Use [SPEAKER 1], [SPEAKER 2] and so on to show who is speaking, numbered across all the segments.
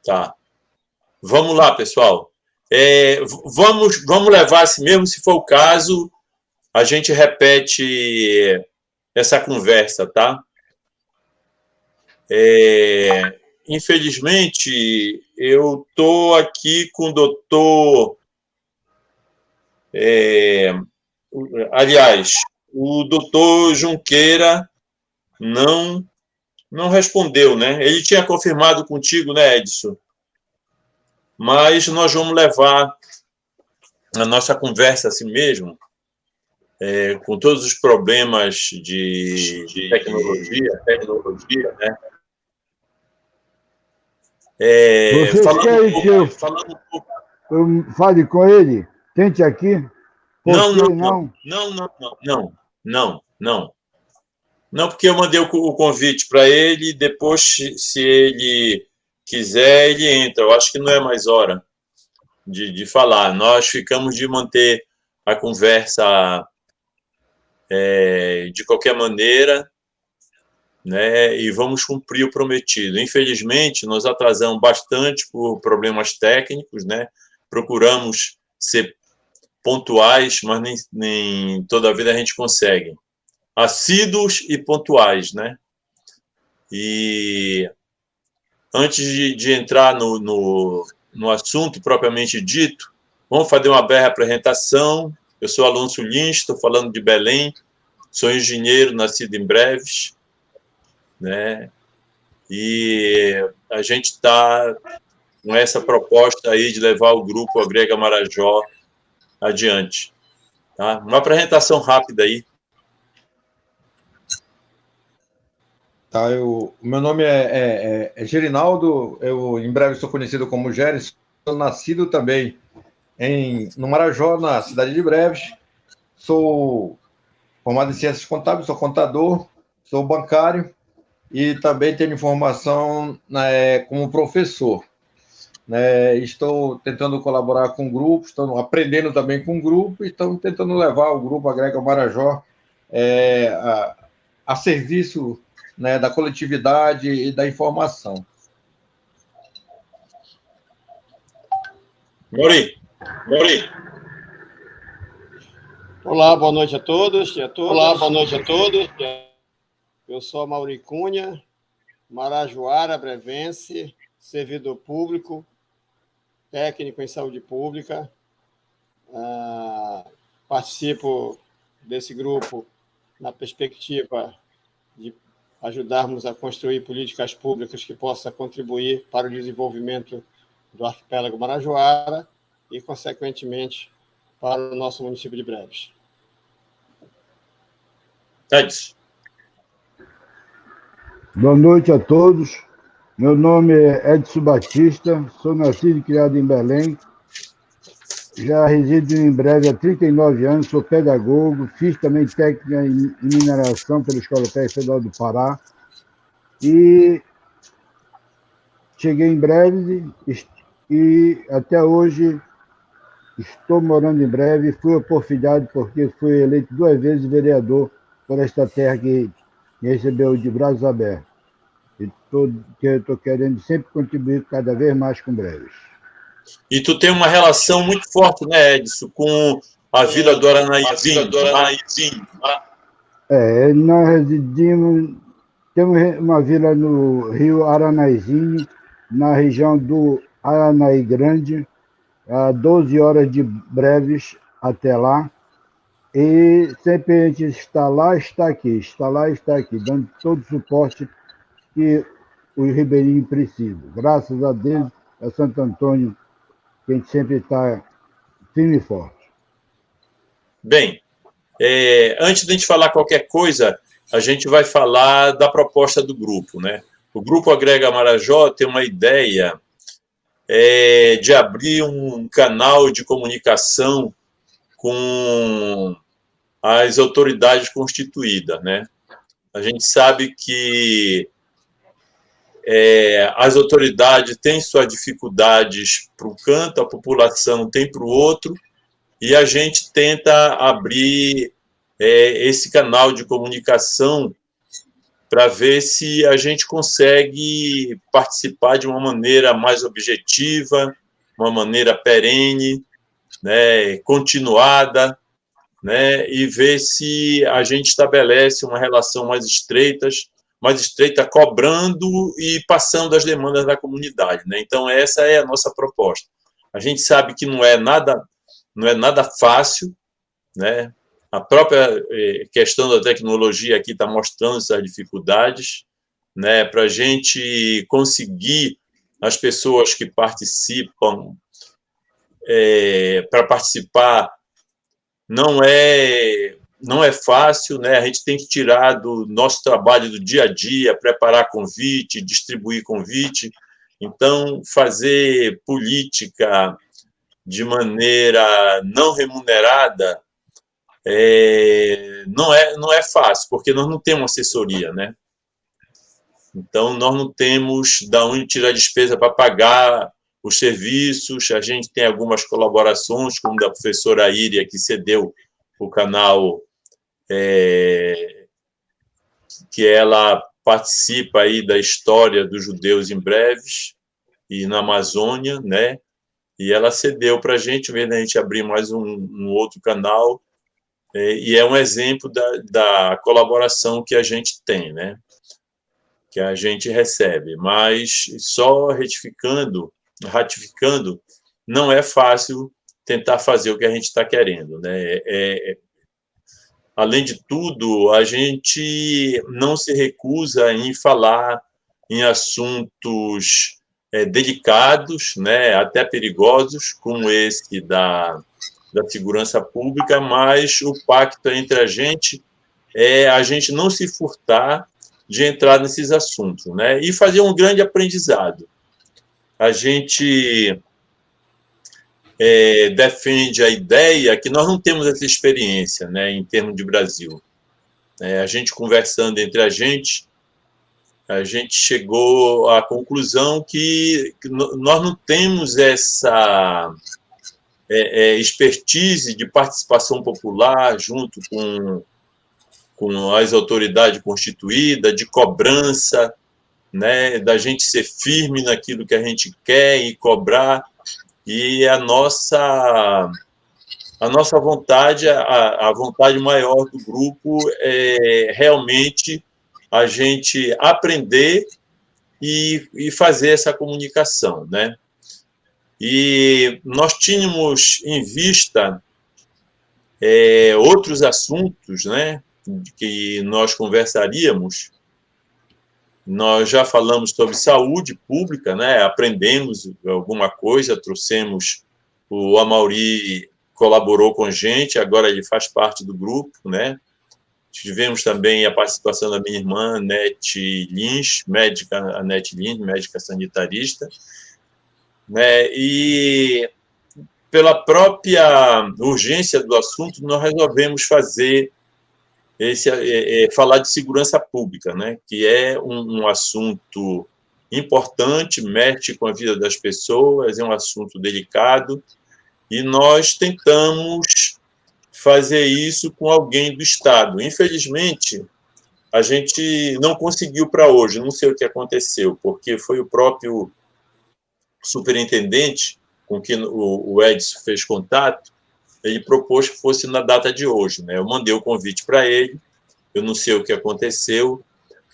[SPEAKER 1] Tá. Vamos lá, pessoal. Vamos levar assim mesmo, se for o caso, a gente repete essa conversa, tá? Infelizmente, eu estou aqui com o doutor... aliás, o doutor Junqueira não respondeu, né? Ele tinha confirmado contigo, né, Edson? Mas nós vamos levar a nossa conversa assim mesmo, com todos os problemas de tecnologia, né?
[SPEAKER 2] Vocês querem que eu fale com ele? Tente aqui?
[SPEAKER 1] Não, porque eu mandei o convite para ele, depois, se ele quiser, ele entra. Eu acho que não é mais hora de falar. Nós ficamos de manter a conversa de qualquer maneira, né? E vamos cumprir o prometido. Infelizmente, nós atrasamos bastante por problemas técnicos, né? Procuramos ser pontuais, mas nem toda a vida a gente consegue. Assíduos e pontuais, né? E antes de entrar no assunto propriamente dito, vamos fazer uma breve apresentação. Eu sou Alonso Lins, estou falando de Belém, sou engenheiro, nascido em Breves, né? E a gente está com essa proposta aí de levar o grupo Agrega Marajó adiante. Tá? Uma apresentação rápida aí.
[SPEAKER 3] Tá, o meu nome é Gerinaldo, eu em breve sou conhecido como Geres, sou nascido também no Marajó, na cidade de Breves, sou formado em Ciências Contábeis, sou contador, sou bancário e também tenho formação como professor. Estou tentando colaborar com grupos, estou aprendendo também com grupo e estou tentando levar o grupo Agrega Marajó a serviço, né, da coletividade e da informação.
[SPEAKER 1] Mauri.
[SPEAKER 4] Olá, boa noite a todos e a todas. Eu sou Mauri Cunha, marajoara, brevense, servidor público, técnico em saúde pública. Participo desse grupo na perspectiva de ajudarmos a construir políticas públicas que possam contribuir para o desenvolvimento do arquipélago marajoara e, consequentemente, para o nosso município de Breves.
[SPEAKER 1] Edson.
[SPEAKER 2] Boa noite a todos. Meu nome é Edson Batista, sou nascido e criado em Belém. Já resido em Breves há 39 anos, sou pedagogo, fiz também técnica em mineração pela Escola Técnica Federal do Pará. E cheguei em Breves e até hoje estou morando em Breves. Fui oportunidade porque fui eleito 2 vezes vereador por esta terra que me recebeu de braços abertos. E estou querendo sempre contribuir cada vez mais com Breves.
[SPEAKER 1] E tu tem uma relação muito forte, né, Edson, com a Vila do Aranaizinho.
[SPEAKER 2] Nós residimos, temos uma vila no Rio Aranaizinho, na região do Aranaí Grande, a 12 horas de Breves até lá. E sempre a gente está lá, está aqui, dando todo o suporte que os ribeirinhos precisam. Graças a Deus, a Santo Antônio, que a gente sempre está firme e forte.
[SPEAKER 1] Bem, antes de a gente falar qualquer coisa, a gente vai falar da proposta do grupo, né? O Grupo Agrega Marajó tem uma ideia de abrir um canal de comunicação com as autoridades constituídas, né? A gente sabe que as autoridades têm suas dificuldades para um canto, a população tem para o outro, e a gente tenta abrir esse canal de comunicação para ver se a gente consegue participar de uma maneira mais objetiva, uma maneira perene, né, continuada, né, e ver se a gente estabelece uma relação mais estreita, cobrando e passando as demandas da comunidade, né? Então essa é a nossa proposta. A gente sabe que não é nada fácil, né? A própria questão da tecnologia aqui está mostrando essas dificuldades, né? Para a gente conseguir as pessoas que participam, para participar, não é fácil, né? A gente tem que tirar do nosso trabalho do dia a dia, preparar convite, distribuir convite. Então, fazer política de maneira não remunerada não é fácil, porque nós não temos assessoria, né? Então, nós não temos de onde tirar despesa para pagar os serviços. A gente tem algumas colaborações, como da professora Íria, que cedeu o canal, que ela participa aí da história dos judeus em Breves e na Amazônia, né? E ela cedeu para a gente, vendo a gente abrir mais um outro canal, e é um exemplo da colaboração que a gente tem, né? Que a gente recebe, mas só ratificando, não é fácil tentar fazer o que a gente está querendo, né? Além de tudo, a gente não se recusa em falar em assuntos delicados, né? Até perigosos, como esse da segurança pública, mas o pacto entre a gente é a gente não se furtar de entrar nesses assuntos, né? E fazer um grande aprendizado. A gente defende a ideia que nós não temos essa experiência, né, em termos de Brasil. A gente conversando entre a gente chegou à conclusão que nós não temos essa expertise de participação popular junto com as autoridades constituídas, de cobrança, né, da gente ser firme naquilo que a gente quer e cobrar. E a nossa vontade, a vontade maior do grupo é realmente a gente aprender e fazer essa comunicação, né? E nós tínhamos em vista outros assuntos, né, que nós conversaríamos. Nós já falamos sobre saúde pública, né? Aprendemos alguma coisa, trouxemos o Amaury, colaborou com a gente, agora ele faz parte do grupo, né? Tivemos também a participação da minha irmã, Nete Lins, médica sanitarista, né? E pela própria urgência do assunto, nós resolvemos falar de segurança pública, né? Que é um assunto importante, mexe com a vida das pessoas, é um assunto delicado, e nós tentamos fazer isso com alguém do Estado. Infelizmente, a gente não conseguiu para hoje, não sei o que aconteceu, porque foi o próprio superintendente com quem o Edson fez contato, ele propôs que fosse na data de hoje, né? Eu mandei o convite para ele, eu não sei o que aconteceu,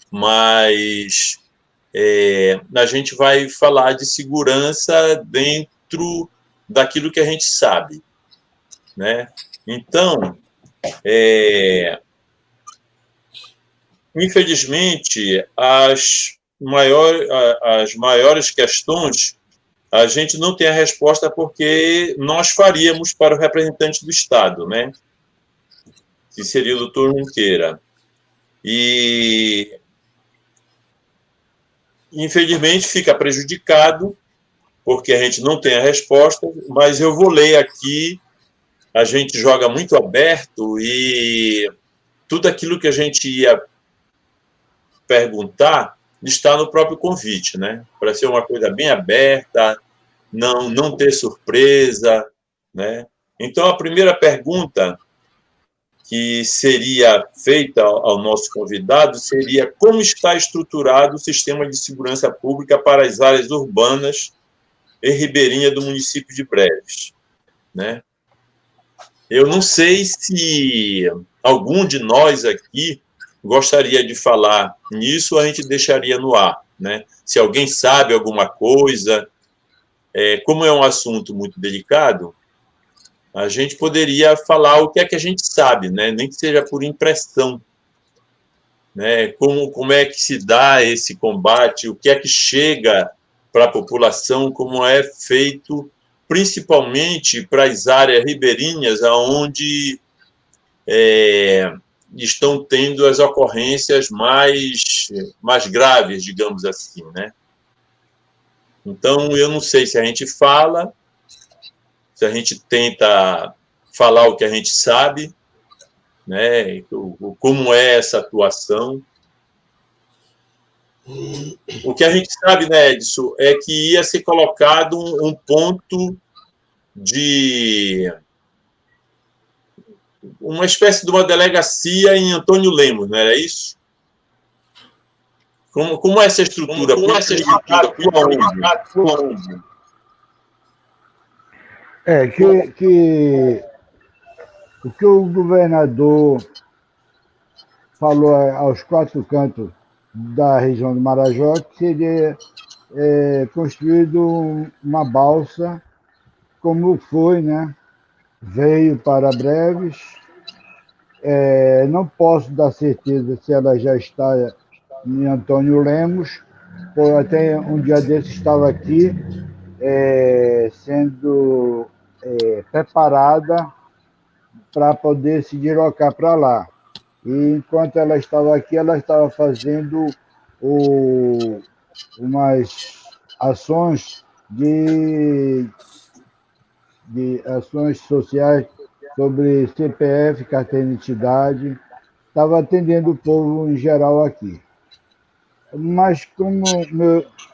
[SPEAKER 1] mas a gente vai falar de segurança dentro daquilo que a gente sabe, né? Então, infelizmente, as maiores questões a gente não tem a resposta porque nós faríamos para o representante do Estado, né? Que seria o doutor Junqueira. E, infelizmente, fica prejudicado porque a gente não tem a resposta, mas eu vou ler aqui, a gente joga muito aberto e tudo aquilo que a gente ia perguntar está no próprio convite, né? Para ser uma coisa bem aberta, não ter surpresa, né? Então, a primeira pergunta que seria feita ao nosso convidado seria como está estruturado o sistema de segurança pública para as áreas urbanas e ribeirinhas do município de Breves, né? Eu não sei se algum de nós aqui gostaria de falar nisso, a gente deixaria no ar, né? Se alguém sabe alguma coisa, como é um assunto muito delicado, a gente poderia falar o que é que a gente sabe, né? Nem que seja por impressão, né? Como é que se dá esse combate, o que é que chega para a população, como é feito, principalmente para as áreas ribeirinhas, onde estão tendo as ocorrências mais graves, digamos assim, né? Então, eu não sei se a gente fala, se a gente tenta falar o que a gente sabe, né? Como é essa atuação. O que a gente sabe, né, Edson, é que ia ser colocado um ponto de uma espécie de uma delegacia em Antônio Lemos, não era isso? Como é essa estrutura? Como é essa estrutura?
[SPEAKER 2] O que o governador falou aos 4 cantos da região do Marajó, que seria construído uma balsa, como foi, né? Veio para Breves. Não posso dar certeza se ela já está em Antônio Lemos, ou até um dia desse estava aqui, sendo preparada para poder se deslocar para lá. E enquanto ela estava aqui, ela estava fazendo umas ações de ações sociais sobre CPF, carteira de identidade, estava atendendo o povo em geral aqui. Mas como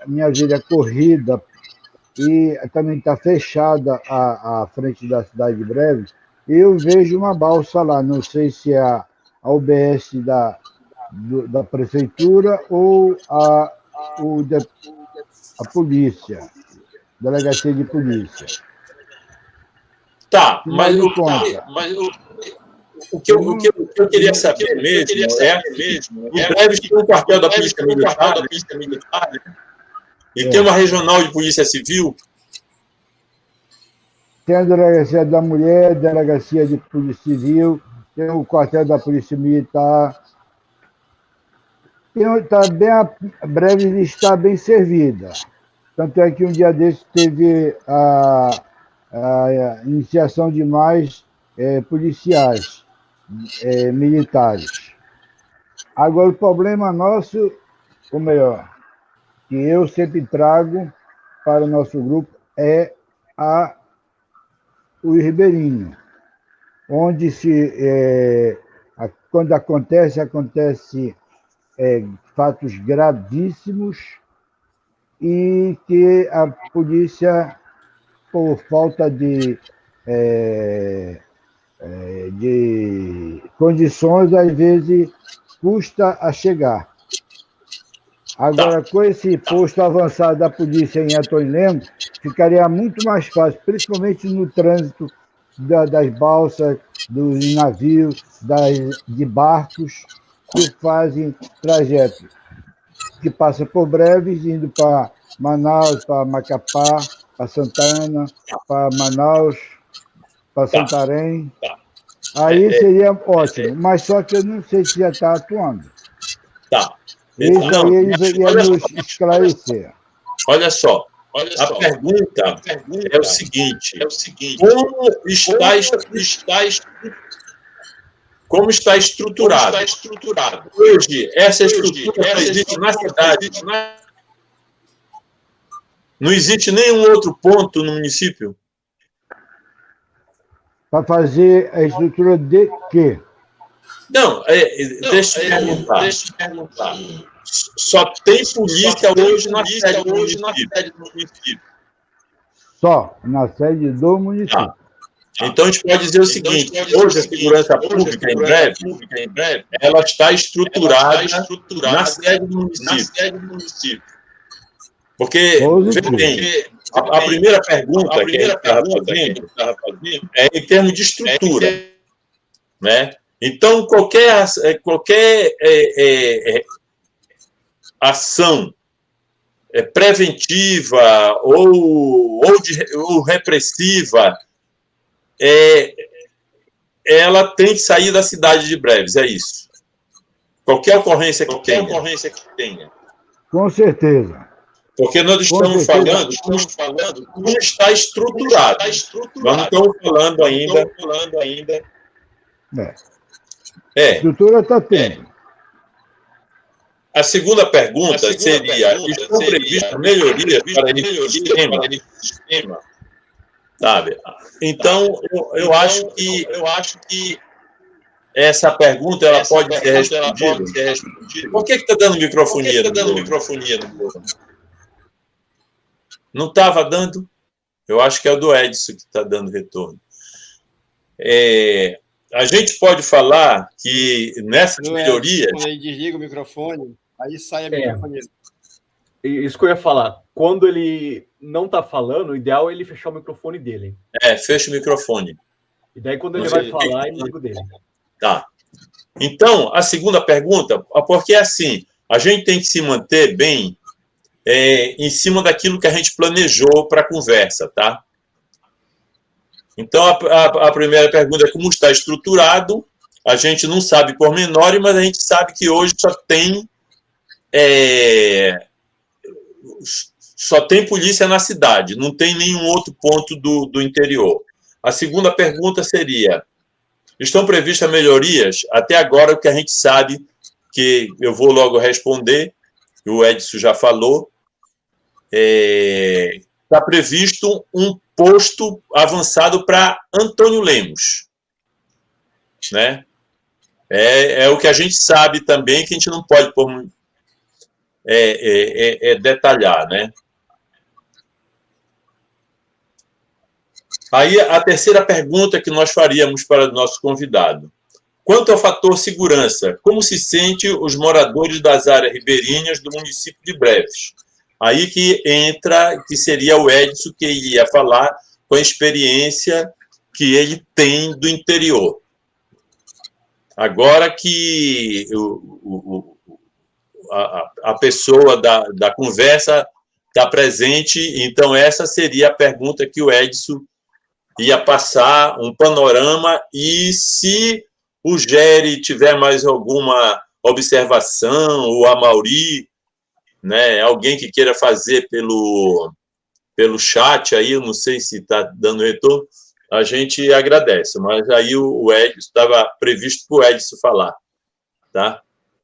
[SPEAKER 2] minha vida é corrida e também está fechada a frente da cidade de Breves, eu vejo uma balsa lá, não sei se é a UBS da prefeitura ou a polícia, delegacia de polícia.
[SPEAKER 1] Tá, mas o que eu queria saber mesmo em Breves tem um quartel da Polícia Militar, e tem uma regional de Polícia Civil.
[SPEAKER 2] Tem a delegacia da mulher, delegacia de Polícia Civil, tem o quartel da Polícia Militar. Breves está bem servida. Tanto é que um dia desse teve a iniciação de mais policiais militares. Agora, o problema nosso, ou melhor, que eu sempre trago para o nosso grupo, é o ribeirinho, onde quando acontece fatos gravíssimos e que a polícia, por falta de condições, às vezes custa a chegar. Agora, com esse posto avançado da polícia em Antônio Lemos, ficaria muito mais fácil, principalmente no trânsito das balsas, dos navios, de barcos que fazem trajeto, que passa por Breves, indo para Manaus, para Macapá, para Santana, para Manaus, para Santarém. Aí seria ótimo, mas só que eu não sei se já está atuando.
[SPEAKER 1] Tá.
[SPEAKER 2] Isso aí ele ia nos esclarecer.
[SPEAKER 1] Olha só, a pergunta é o seguinte: como está estruturado? Hoje, essa estrutura existe na cidade. Não existe nenhum outro ponto no município?
[SPEAKER 2] Para fazer a estrutura de quê?
[SPEAKER 1] Não, deixa eu perguntar. Só tem polícia hoje na sede do município?
[SPEAKER 2] Só na sede do município.
[SPEAKER 1] Então, a gente pode dizer o seguinte: hoje a segurança pública, em breve, ela está estruturada na sede do município. Porque, veja bem, a primeira pergunta que a gente estava fazendo é em termos de estrutura, né? Então, qualquer ação preventiva ou repressiva, ela tem que sair da cidade de Breves, é isso. Qualquer ocorrência que tenha.
[SPEAKER 2] Com certeza.
[SPEAKER 1] Porque nós estamos falando como está estruturado. Nós não estamos falando ainda.
[SPEAKER 2] Estrutura está tendo.
[SPEAKER 1] A segunda pergunta seria: estão previstas melhorias para esse sistema? Sabe? Então, eu acho que essa pergunta ela pode ser respondida. Por que está dando microfonia? Não estava dando? Eu acho que é o do Edson que está dando retorno. A gente pode falar que nessas melhorias...
[SPEAKER 4] Quando ele desliga o microfone, aí sai a microfonia.
[SPEAKER 5] Isso que eu ia falar. Quando ele não está falando, o ideal é ele fechar o microfone dele.
[SPEAKER 1] Fecha o microfone.
[SPEAKER 5] E daí, quando ele vai falar, ele liga o dele.
[SPEAKER 1] Tá. Então, a segunda pergunta, porque assim, a gente tem que se manter bem em cima daquilo que a gente planejou para a conversa, tá? Então, a primeira pergunta é como está estruturado. A gente não sabe pormenores, mas a gente sabe que hoje só tem polícia na cidade, não tem nenhum outro ponto do interior. A segunda pergunta seria: estão previstas melhorias? Até agora, o que a gente sabe, que eu vou logo responder, o Edson já falou, está previsto um posto avançado para Antônio Lemos, né? É o que a gente sabe também, que a gente não pode detalhar, né? Aí, a terceira pergunta que nós faríamos para o nosso convidado: quanto ao fator segurança, como se sente os moradores das áreas ribeirinhas do município de Breves? Aí que entra, que seria o Edson, que ia falar com a experiência que ele tem do interior. Agora que a pessoa da conversa está presente, então essa seria a pergunta que o Edson ia passar, um panorama, e se o Geri tiver mais alguma observação, ou a Mauri, né, alguém que queira fazer pelo chat aí, eu não sei se está dando retorno, a gente agradece, mas aí o Edson, estava previsto para o Edson falar, tá?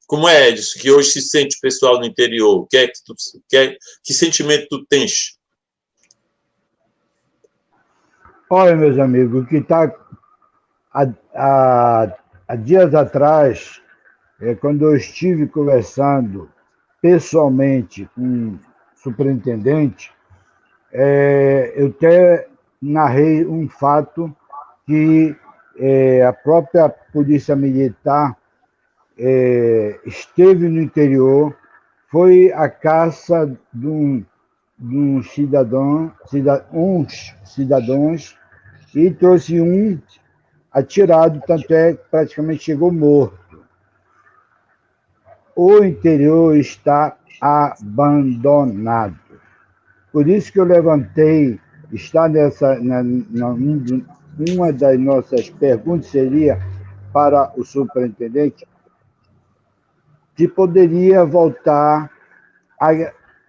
[SPEAKER 1] Como é, Edson, que hoje se sente o pessoal no interior? Que sentimento tu tens?
[SPEAKER 2] Olha, meus amigos, o que está há dias atrás, quando eu estive conversando pessoalmente com o superintendente, eu até narrei um fato que a própria Polícia Militar esteve no interior, foi à caça de uns cidadãos e trouxe um atirado, tanto é que praticamente chegou morto. O interior está abandonado. Por isso que eu levantei, uma das nossas perguntas seria para o superintendente, se poderia voltar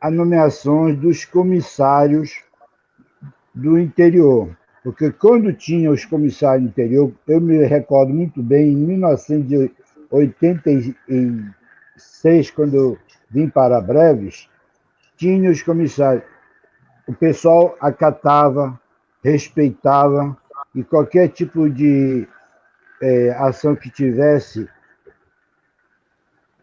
[SPEAKER 2] a nomeações dos comissários do interior. Porque quando tinha os comissários do interior, eu me recordo muito bem, em 1986, quando eu vim para Breves, tinha os comissários. O pessoal acatava, respeitava, e qualquer tipo de ação que tivesse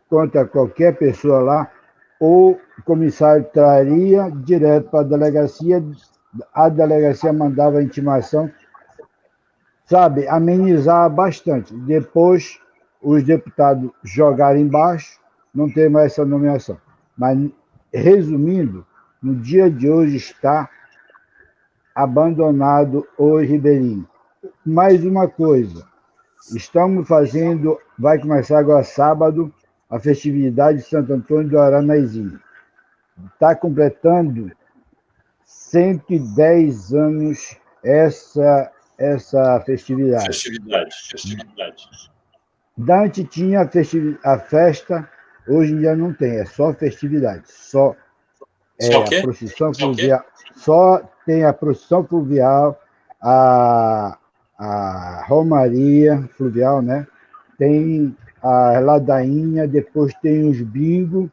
[SPEAKER 2] contra qualquer pessoa lá, o comissário traria direto para a delegacia mandava a intimação sabe, amenizar bastante. Depois, os deputados jogaram embaixo, não tem mais essa nomeação. Mas, resumindo, no dia de hoje está abandonado o Ribeirinho. Mais uma coisa, estamos fazendo, vai começar agora sábado, a festividade de Santo Antônio do Aranaizinho. Está completando 110 anos essa festividade.
[SPEAKER 1] Festividade.
[SPEAKER 2] Dante tinha a festa, hoje em dia não tem, é só festividade. Só
[SPEAKER 1] Só o quê?
[SPEAKER 2] a procissão fluvial. Só tem a procissão fluvial, a romaria fluvial, né? Tem a ladainha, depois tem os bingo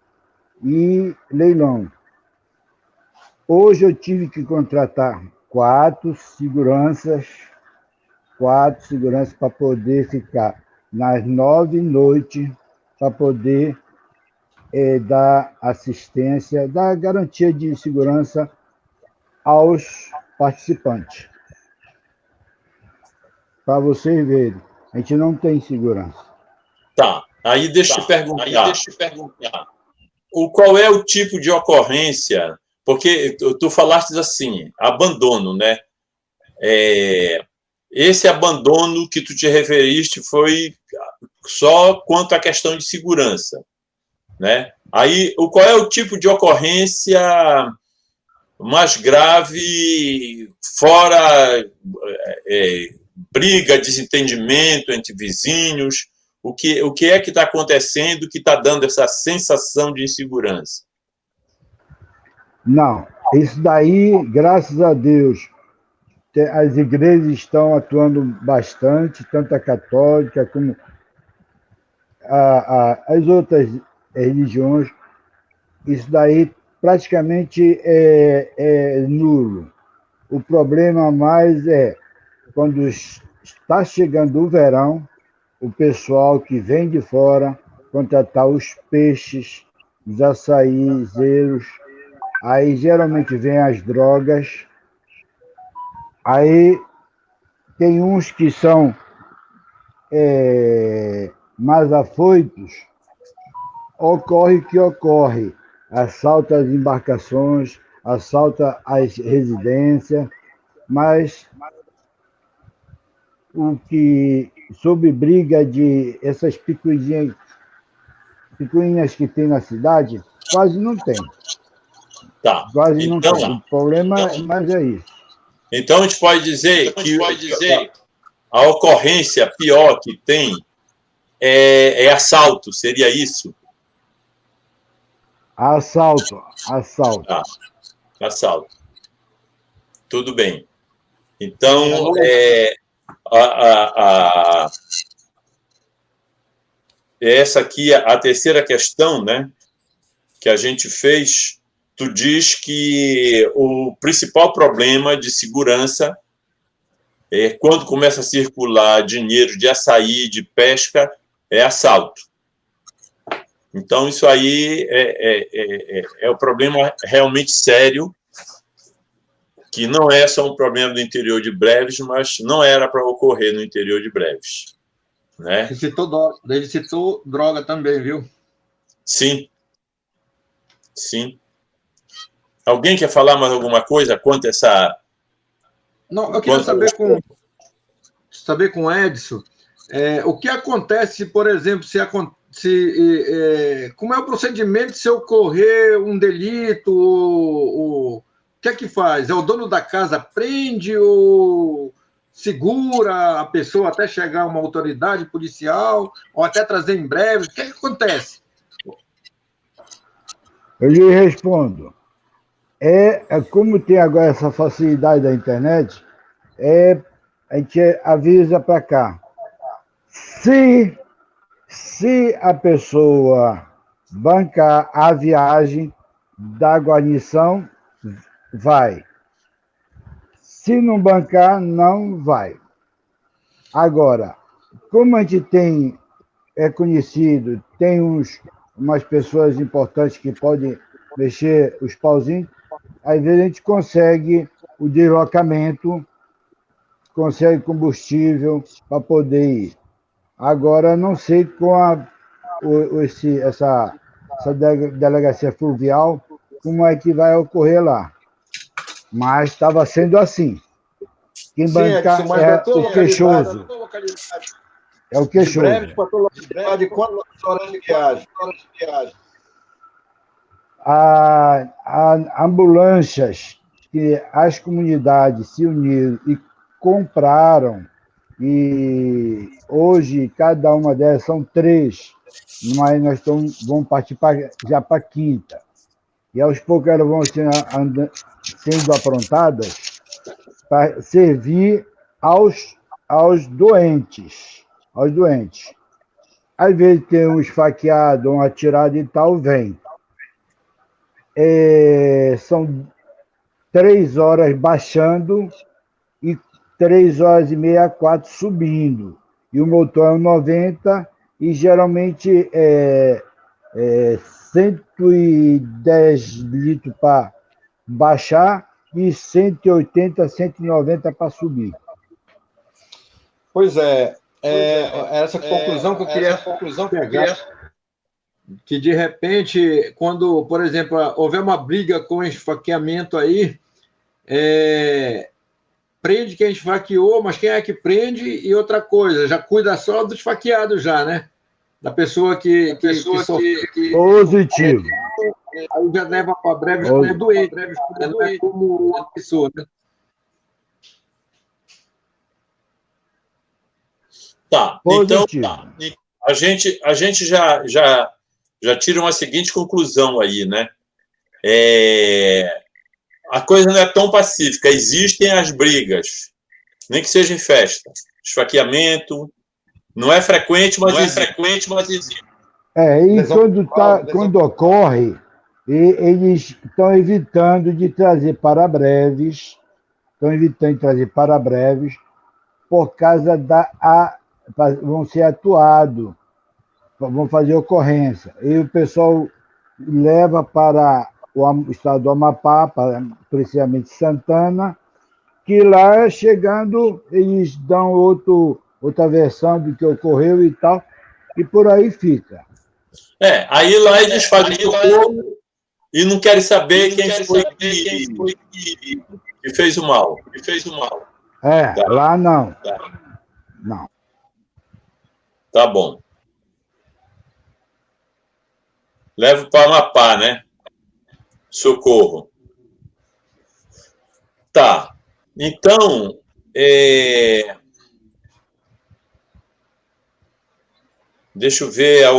[SPEAKER 2] e leilão. Hoje eu tive que contratar 4 seguranças para poder ficar nas 9 noites, para poder dar assistência, dar garantia de segurança aos participantes. Para vocês verem, a gente não tem segurança.
[SPEAKER 1] Tá, aí deixa eu te perguntar. Qual é o tipo de ocorrência? Porque tu falaste assim, abandono, né? Esse abandono que tu te referiste foi só quanto à questão de segurança, né? Aí, qual é o tipo de ocorrência mais grave, fora briga, desentendimento entre vizinhos? O que é que está acontecendo que está dando essa sensação de insegurança?
[SPEAKER 2] Não, isso daí, graças a Deus, as igrejas estão atuando bastante, tanto a católica como as outras religiões. Isso daí praticamente é nulo. O problema mais é quando está chegando o verão, o pessoal que vem de fora contratar os peixes, os açaizeiros, aí geralmente vem as drogas, aí tem uns que são mais afoitos, ocorre o que ocorre, assalta as embarcações, assalta as residências, mas o que sob briga de essas picuinhas que tem na cidade, quase não tem.
[SPEAKER 1] Tá.
[SPEAKER 2] Quase não tem. O problema mais é isso.
[SPEAKER 1] Então a gente pode dizer que a ocorrência pior que tem é assalto, seria isso?
[SPEAKER 2] Assalto.
[SPEAKER 1] Tá. Assalto. Tudo bem. Então, essa aqui, a terceira questão, né, que a gente fez, tu diz que o principal problema de segurança é quando começa a circular dinheiro de açaí, de pesca, é assalto. Então, isso aí é um problema realmente sério, que não é só um problema do interior de Breves, mas não era para ocorrer no interior de Breves. Né?
[SPEAKER 3] Ele citou droga também, viu?
[SPEAKER 1] Sim. Sim. Alguém quer falar mais alguma coisa quanto a essa...
[SPEAKER 3] Não, eu queria saber com o Edson o que acontece, por exemplo, como é o procedimento se ocorrer um delito, o que é que faz? É o dono da casa prende ou segura a pessoa até chegar uma autoridade policial ou até trazer em breve? O que é que acontece?
[SPEAKER 2] Eu lhe respondo. Como tem agora essa facilidade da internet, a gente avisa para cá. Se a pessoa bancar a viagem da guarnição, vai. Se não bancar, não vai. Agora, como a gente é conhecido, tem umas pessoas importantes que podem mexer os pauzinhos, às vezes a gente consegue o deslocamento consegue combustível para poder ir. Agora, não sei com essa delegacia fluvial como é que vai ocorrer lá. Mas estava sendo assim. Quem banca é o queixoso. É o queixoso.
[SPEAKER 3] De Breves para toda a de quantas horas de viagem?
[SPEAKER 2] Ambulâncias que as comunidades se uniram e compraram, e hoje cada uma delas são 3, mas vamos partir já para a 5ª. E aos poucos elas vão sendo aprontadas para servir aos doentes. Às vezes tem um esfaqueado, um atirado e tal, vem. São 3 horas baixando e 3 horas e meia, 4 subindo. E o motor é um 90 e geralmente 110 litros para baixar e 180, 190 para subir.
[SPEAKER 3] Pois é, essa conclusão que eu queria pegar, que de repente, quando, por exemplo, houver uma briga com esfaqueamento aí, prende quem esfaqueou, mas quem é que prende? E outra coisa, já cuida só do esfaqueado já, né? Da pessoa que
[SPEAKER 2] positivo.
[SPEAKER 3] Aí já leva para Breves quando é doente, não é como a pessoa, né?
[SPEAKER 1] Tá,
[SPEAKER 2] positivo.
[SPEAKER 1] Então a gente já tira uma seguinte conclusão aí, né? A coisa não é tão pacífica, existem as brigas, nem que seja em festa, esfaqueamento, não é frequente, mas existe.
[SPEAKER 2] E quando ocorre, eles estão evitando de trazer para Breves, por causa vão ser atuados, vão fazer ocorrência. E o pessoal leva para o estado do Amapá, precisamente Santana, que lá, chegando, eles dão outra versão do que ocorreu e tal, e por aí fica.
[SPEAKER 1] Aí lá eles fazem socorro e não querem saber quem foi que fez o mal.
[SPEAKER 2] Tá. Lá não. Não.
[SPEAKER 1] Tá bom. Levo para o Amapá, né? Socorro. Tá. Então, deixa eu ver a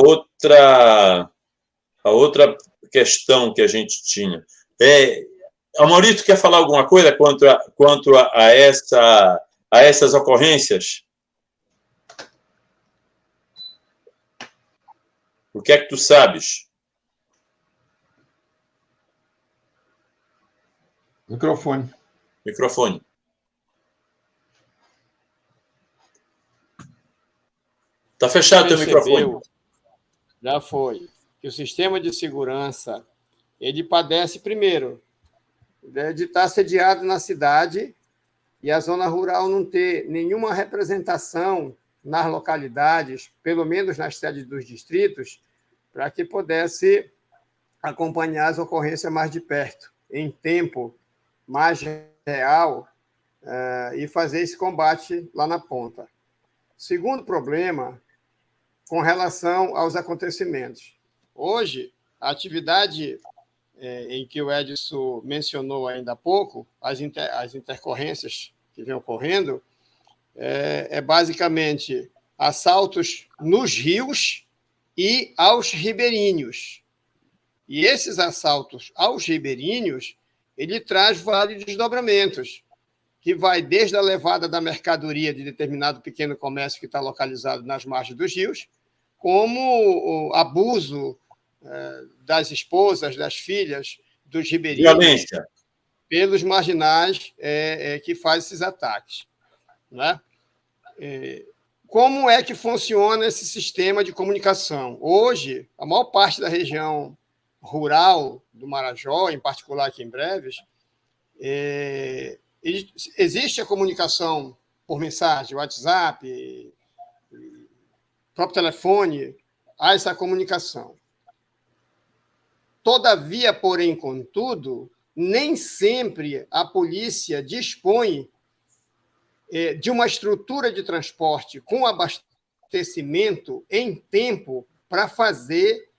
[SPEAKER 1] outra questão que a gente tinha. A Maurício quer falar alguma coisa quanto a essas ocorrências? O que é que tu sabes?
[SPEAKER 3] Microfone.
[SPEAKER 1] Está fechado o teu microfone.
[SPEAKER 4] Já foi. Que o sistema de segurança ele padece, primeiro, de estar sediado na cidade e a zona rural não ter nenhuma representação nas localidades, pelo menos nas sedes dos distritos, para que pudesse acompanhar as ocorrências mais de perto, em tempo mais real, e fazer esse combate lá na ponta. Segundo problema, com relação aos acontecimentos. Hoje, a atividade em que o Edson mencionou ainda há pouco, as intercorrências que vêm ocorrendo, basicamente assaltos nos rios e aos ribeirinhos. E esses assaltos aos ribeirinhos, ele traz vários desdobramentos, que vai desde a levada da mercadoria de determinado pequeno comércio que está localizado nas margens dos rios, como o abuso das esposas, das filhas, dos ribeirinhos,
[SPEAKER 1] violência,
[SPEAKER 4] pelos marginais que fazem esses ataques. Né? Como é que funciona esse sistema de comunicação? Hoje, a maior parte da região rural do Marajó, em particular aqui em Breves, existe a comunicação por mensagem, WhatsApp, próprio telefone, há essa comunicação. Todavia, porém, contudo, nem sempre a polícia dispõe de uma estrutura de transporte com abastecimento em tempo para fazer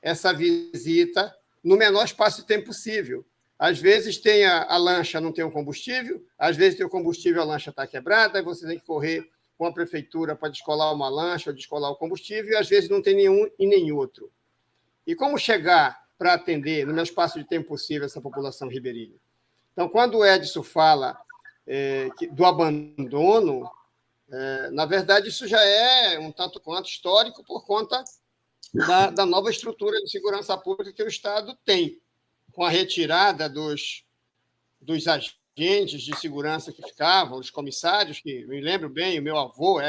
[SPEAKER 4] essa visita no menor espaço de tempo possível. Às vezes tem a lancha, não tem o combustível, às vezes tem o combustível, a lancha está quebrada, aí você tem que correr com a prefeitura para descolar uma lancha ou descolar o combustível, e às vezes não tem nenhum e nem outro. E como chegar para atender no menor espaço de tempo possível essa população ribeirinha? Então, quando o Edson fala do abandono, na verdade, isso já é um tanto quanto histórico por conta da nova estrutura de segurança pública que o Estado tem, com a retirada dos agentes de segurança que ficavam, os comissários, que me lembro bem, o meu avô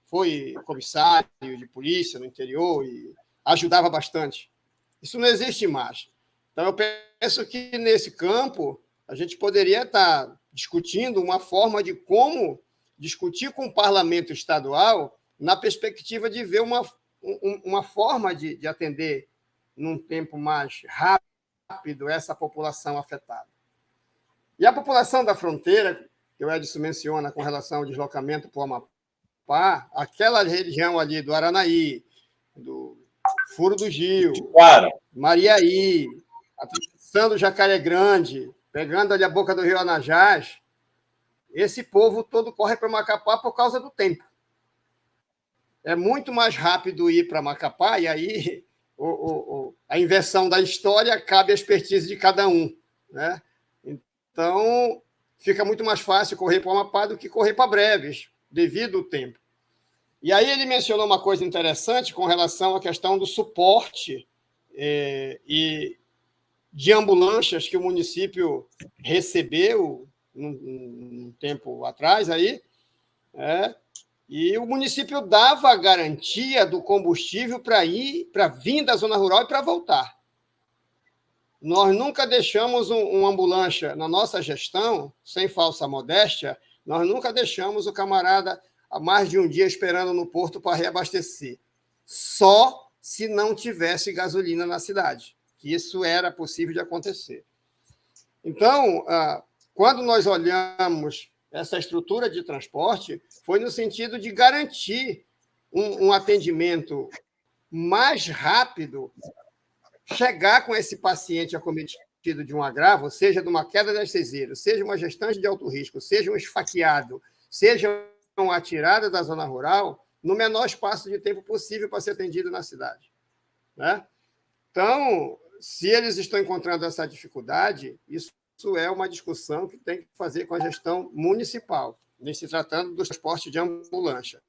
[SPEAKER 4] foi comissário de polícia no interior e ajudava bastante. Isso não existe mais. Então, eu penso que, nesse campo, a gente poderia estar discutindo uma forma de como discutir com o parlamento estadual na perspectiva de ver uma forma de atender num tempo mais rápido essa população afetada. E a população da fronteira, que o Edson menciona com relação ao deslocamento para o Amapá, aquela região ali do Aranaí, do Furo do Gil, Mariaí, atravessando Jacaré Grande, pegando ali a boca do Rio Anajás, esse povo todo corre para Macapá por causa do tempo. É muito mais rápido ir para Macapá, e aí a inversão da história cabe à expertise de cada um, né? Então, fica muito mais fácil correr para o Amapá do que correr para Breves, devido ao tempo. E aí ele mencionou uma coisa interessante com relação à questão do suporte e de ambulâncias que o município recebeu um tempo atrás, e o município dava a garantia do combustível para vir da zona rural e para voltar. Nós nunca deixamos uma ambulância na nossa gestão, sem falsa modéstia, nós nunca deixamos o camarada há mais de um dia esperando no porto para reabastecer. Só se não tivesse gasolina na cidade, que isso era possível de acontecer. Então, quando nós olhamos essa estrutura de transporte, foi no sentido de garantir um atendimento mais rápido, chegar com esse paciente acometido de um agravo, seja de uma queda das ceseiras, seja uma gestante de alto risco, seja um esfaqueado, seja uma atirada da zona rural, no menor espaço de tempo possível para ser atendido na cidade, né? Então, se eles estão encontrando essa dificuldade, isso é uma discussão que tem que fazer com a gestão municipal, nem se tratando do transporte de ambulância.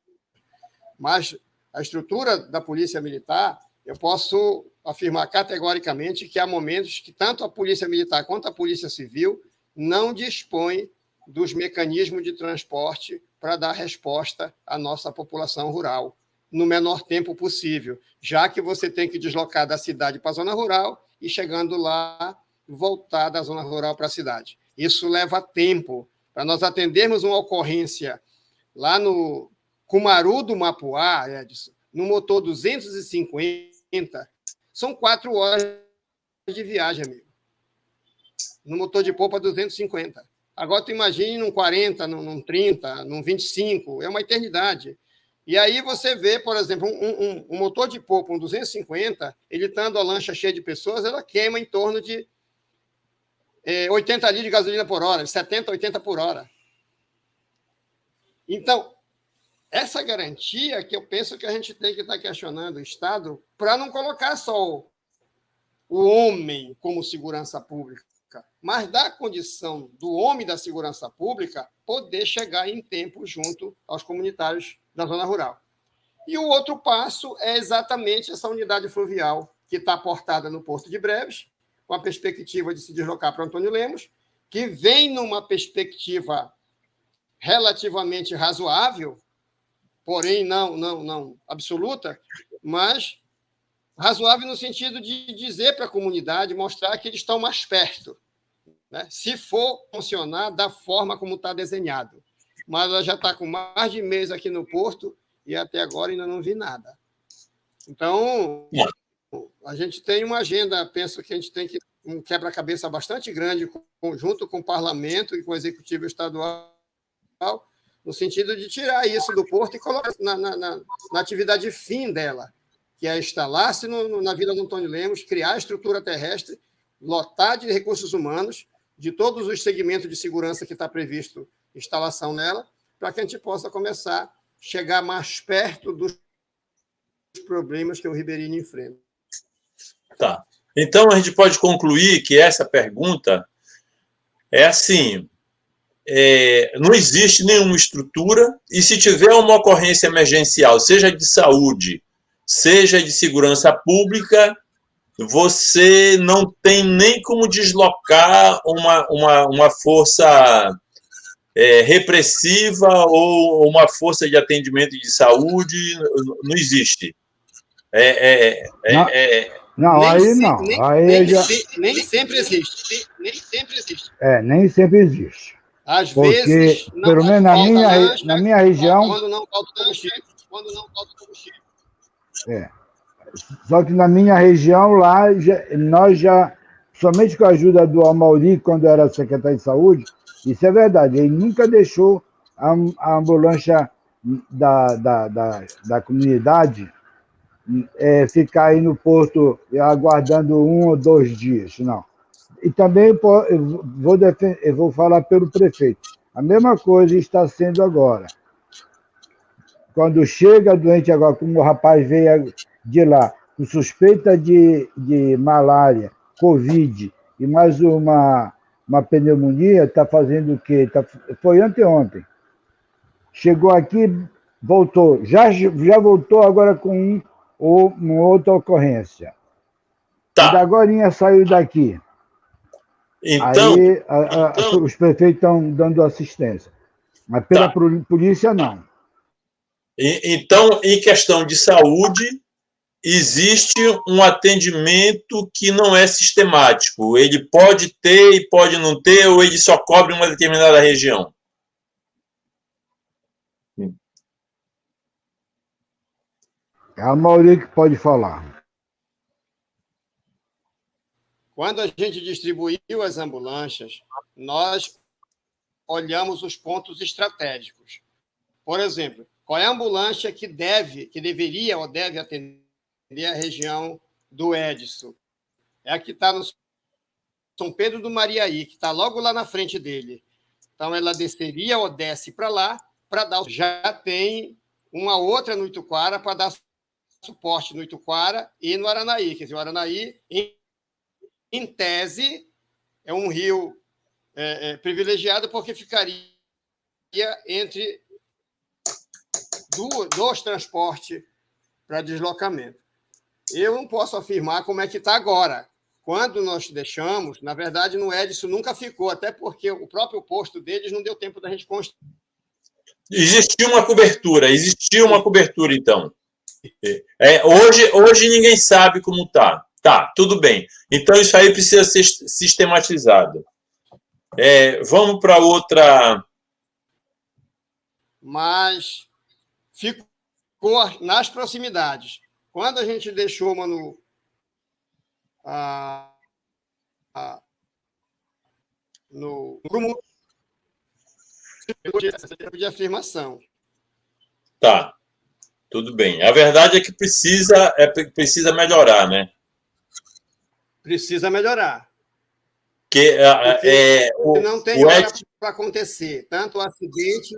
[SPEAKER 4] Mas a estrutura da Polícia Militar, eu posso afirmar categoricamente que há momentos que tanto a Polícia Militar quanto a Polícia Civil não dispõem dos mecanismos de transporte para dar resposta à nossa população rural no menor tempo possível, já que você tem que deslocar da cidade para a zona rural e, chegando lá, voltar da zona rural para a cidade. Isso leva tempo. Para nós atendermos uma ocorrência lá no Cumaru do Mapuá, Edson, no motor 250, são 4 horas de viagem, amigo. No motor de popa, 250. Agora, tu imagine num 40, num 30, num 25, é uma eternidade. E aí você vê, por exemplo, um motor de popa, um 250, ele estando a lancha cheia de pessoas, ela queima em torno de 80 litros de gasolina por hora, 70, 80 por hora. Então, essa garantia que eu penso que a gente tem que estar questionando o Estado para não colocar só o homem como segurança pública, mas dar a condição do homem da segurança pública poder chegar em tempo junto aos comunitários da zona rural. E o outro passo é exatamente essa unidade fluvial que está aportada no Porto de Breves, com a perspectiva de se deslocar para Antônio Lemos, que vem numa perspectiva relativamente razoável, porém não absoluta, mas razoável no sentido de dizer para a comunidade, mostrar que eles estão mais perto, né? Se for funcionar da forma como está desenhado. mas ela já está com mais de mês aqui no Porto e até agora ainda não vi nada. Então, a gente tem uma agenda, penso que a gente tem um quebra-cabeça bastante grande, junto com o Parlamento e com o Executivo Estadual, no sentido de tirar isso do Porto e colocar na atividade fim dela, que é instalar-se na Vila do Antônio Lemos, criar a estrutura terrestre, lotar de recursos humanos, de todos os segmentos de segurança que está previsto instalação nela, para que a gente possa começar a chegar mais perto dos problemas que o Ribeirinho enfrenta.
[SPEAKER 1] Tá. Então, a gente pode concluir que essa pergunta é assim, não existe nenhuma estrutura, e se tiver uma ocorrência emergencial, seja de saúde, seja de segurança pública, você não tem nem como deslocar uma força repressiva ou uma força de atendimento de saúde, não existe.
[SPEAKER 2] Não, aí não.
[SPEAKER 4] Nem sempre existe. Nem sempre existe.
[SPEAKER 2] Nem sempre existe.
[SPEAKER 4] Às
[SPEAKER 2] Porque,
[SPEAKER 4] vezes,
[SPEAKER 2] pelo menos na minha região...
[SPEAKER 4] Quando não falta combustível.
[SPEAKER 2] Só que na minha região, lá, nós já, somente com a ajuda do Amauri, quando era secretário de saúde, isso é verdade, ele nunca deixou a ambulância da comunidade ficar aí no posto aguardando 1 ou 2 dias, não. E também eu vou falar pelo prefeito. A mesma coisa está sendo agora. Quando chega doente agora, como o rapaz veio de lá, com suspeita de malária, Covid e mais uma pneumonia, está fazendo o quê? Foi anteontem. Chegou aqui, voltou. Já voltou agora com uma outra ocorrência.
[SPEAKER 1] Tá.
[SPEAKER 2] E agorinha saiu daqui.
[SPEAKER 1] Então,
[SPEAKER 2] aí os prefeitos estão dando assistência. Mas pela polícia, não.
[SPEAKER 1] Então, em questão de saúde, existe um atendimento que não é sistemático. Ele pode ter e pode não ter, ou ele só cobre uma determinada região.
[SPEAKER 2] É a maioria que pode falar.
[SPEAKER 4] Quando a gente distribuiu as ambulâncias, nós olhamos os pontos estratégicos. Por exemplo, qual é a ambulância que deveria ou deve atender a região do Edson? É a que está no São Pedro do Mariaí, que está logo lá na frente dele. Então, ela desceria ou desce para lá, para dar... Já tem uma outra no Ituquara para dar suporte no Ituquara e no Aranaí. Quer dizer, o Aranaí, em tese, é um rio privilegiado porque ficaria entre dois transportes para deslocamento. Eu não posso afirmar como é que está agora. Quando nós deixamos, na verdade, no Edson nunca ficou, até porque o próprio posto deles não deu tempo da gente construir.
[SPEAKER 1] Existiu uma cobertura, então. Hoje ninguém sabe como está. Tá, tudo bem. Então, isso aí precisa ser sistematizado. Vamos para outra...
[SPEAKER 4] Mas ficou nas proximidades. Quando a gente deixou, mano, no grupo de afirmação.
[SPEAKER 1] Tá, tudo bem. A verdade é que precisa melhorar, né?
[SPEAKER 4] Precisa melhorar.
[SPEAKER 1] Porque
[SPEAKER 4] não tem hora para acontecer. Tanto o acidente...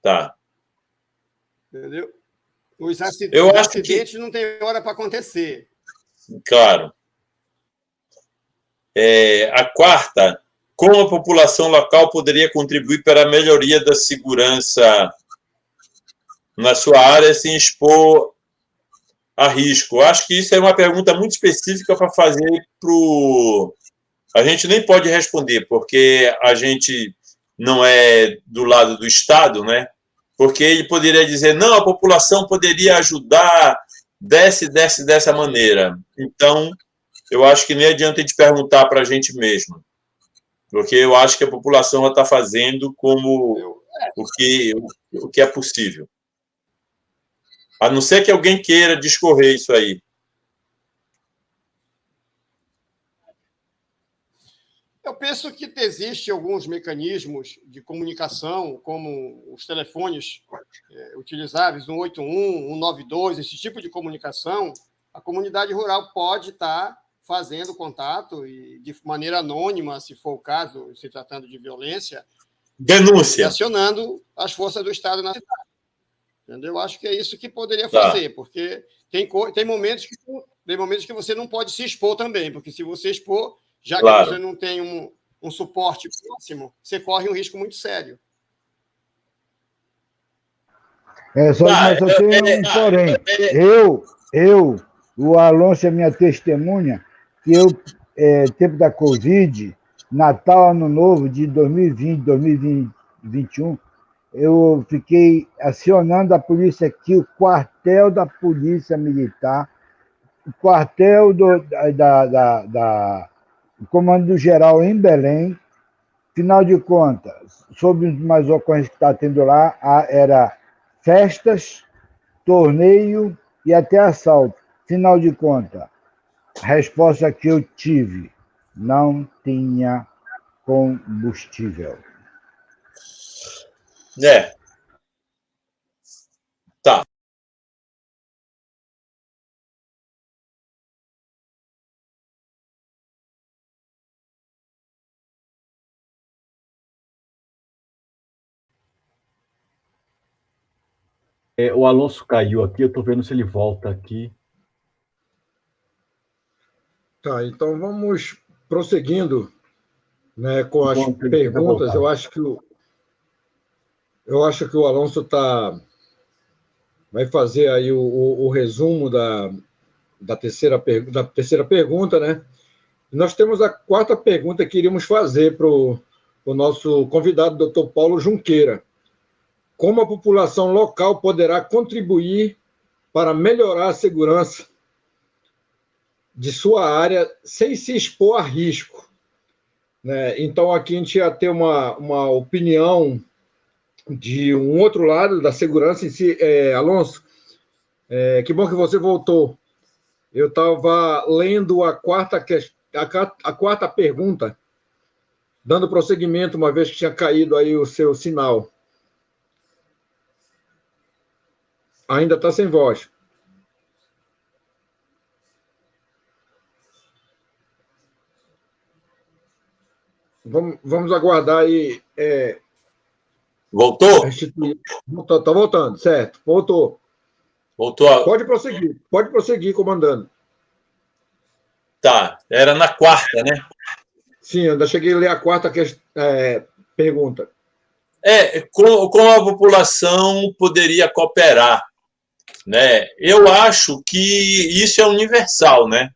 [SPEAKER 1] Tá.
[SPEAKER 4] Entendeu? Os acidentes não tem hora para acontecer.
[SPEAKER 1] Claro. A quarta, como a população local poderia contribuir para a melhoria da segurança na sua área sem expor a risco? Acho que isso é uma pergunta muito específica para fazer para o... A gente nem pode responder, porque a gente não é do lado do Estado, né? Porque ele poderia dizer, não, a população poderia ajudar dessa maneira. Então, eu acho que nem adianta a gente perguntar para a gente mesmo. porque eu acho que a população está fazendo como o que é possível. A não ser que alguém queira discorrer isso aí.
[SPEAKER 4] Eu penso que existem alguns mecanismos de comunicação, como os telefones utilizáveis, 181, 192, esse tipo de comunicação. A comunidade rural pode estar fazendo contato e, de maneira anônima, se for o caso, se tratando de violência,
[SPEAKER 1] denúncia,
[SPEAKER 4] e acionando as forças do Estado na cidade. Entendeu? Eu acho que é isso que poderia fazer, porque tem momentos que você não pode se expor também, porque se você expor, já que você não tem um suporte próximo, você corre um risco muito sério.
[SPEAKER 2] Mas eu tenho um porém. O Alonso é minha testemunha, que tempo da Covid, Natal, Ano Novo de 2020, 2021, eu fiquei acionando a polícia aqui, o quartel da Polícia Militar, o quartel do Comando Geral em Belém. Final de contas, sobre umas ocorrências que está tendo lá, era festas, torneio e até assalto. Final de contas, a resposta que eu tive, não tinha combustível.
[SPEAKER 1] Tá.
[SPEAKER 5] O Alonso caiu aqui, eu estou vendo se ele volta aqui.
[SPEAKER 3] Tá, então vamos prosseguindo, né, com as perguntas. Eu acho que o Alonso vai fazer aí o resumo da terceira pergunta, né? E nós temos a quarta pergunta que iríamos fazer para o nosso convidado, Dr. Paulo Junqueira. Como a população local poderá contribuir para melhorar a segurança de sua área sem se expor a risco? Né? Então, aqui a gente ia ter uma opinião de um outro lado da segurança em si. Alonso, que bom que você voltou. Eu estava lendo a quarta pergunta, dando prosseguimento, uma vez que tinha caído aí o seu sinal. Ainda está sem voz. Vamos aguardar aí.
[SPEAKER 1] Voltou?
[SPEAKER 3] Está voltando, certo. Voltou. Pode prosseguir, comandando.
[SPEAKER 1] Tá, era na quarta, né?
[SPEAKER 3] Sim, eu ainda cheguei a ler a quarta pergunta.
[SPEAKER 1] Como a população poderia cooperar, né? Eu acho que isso é universal, né?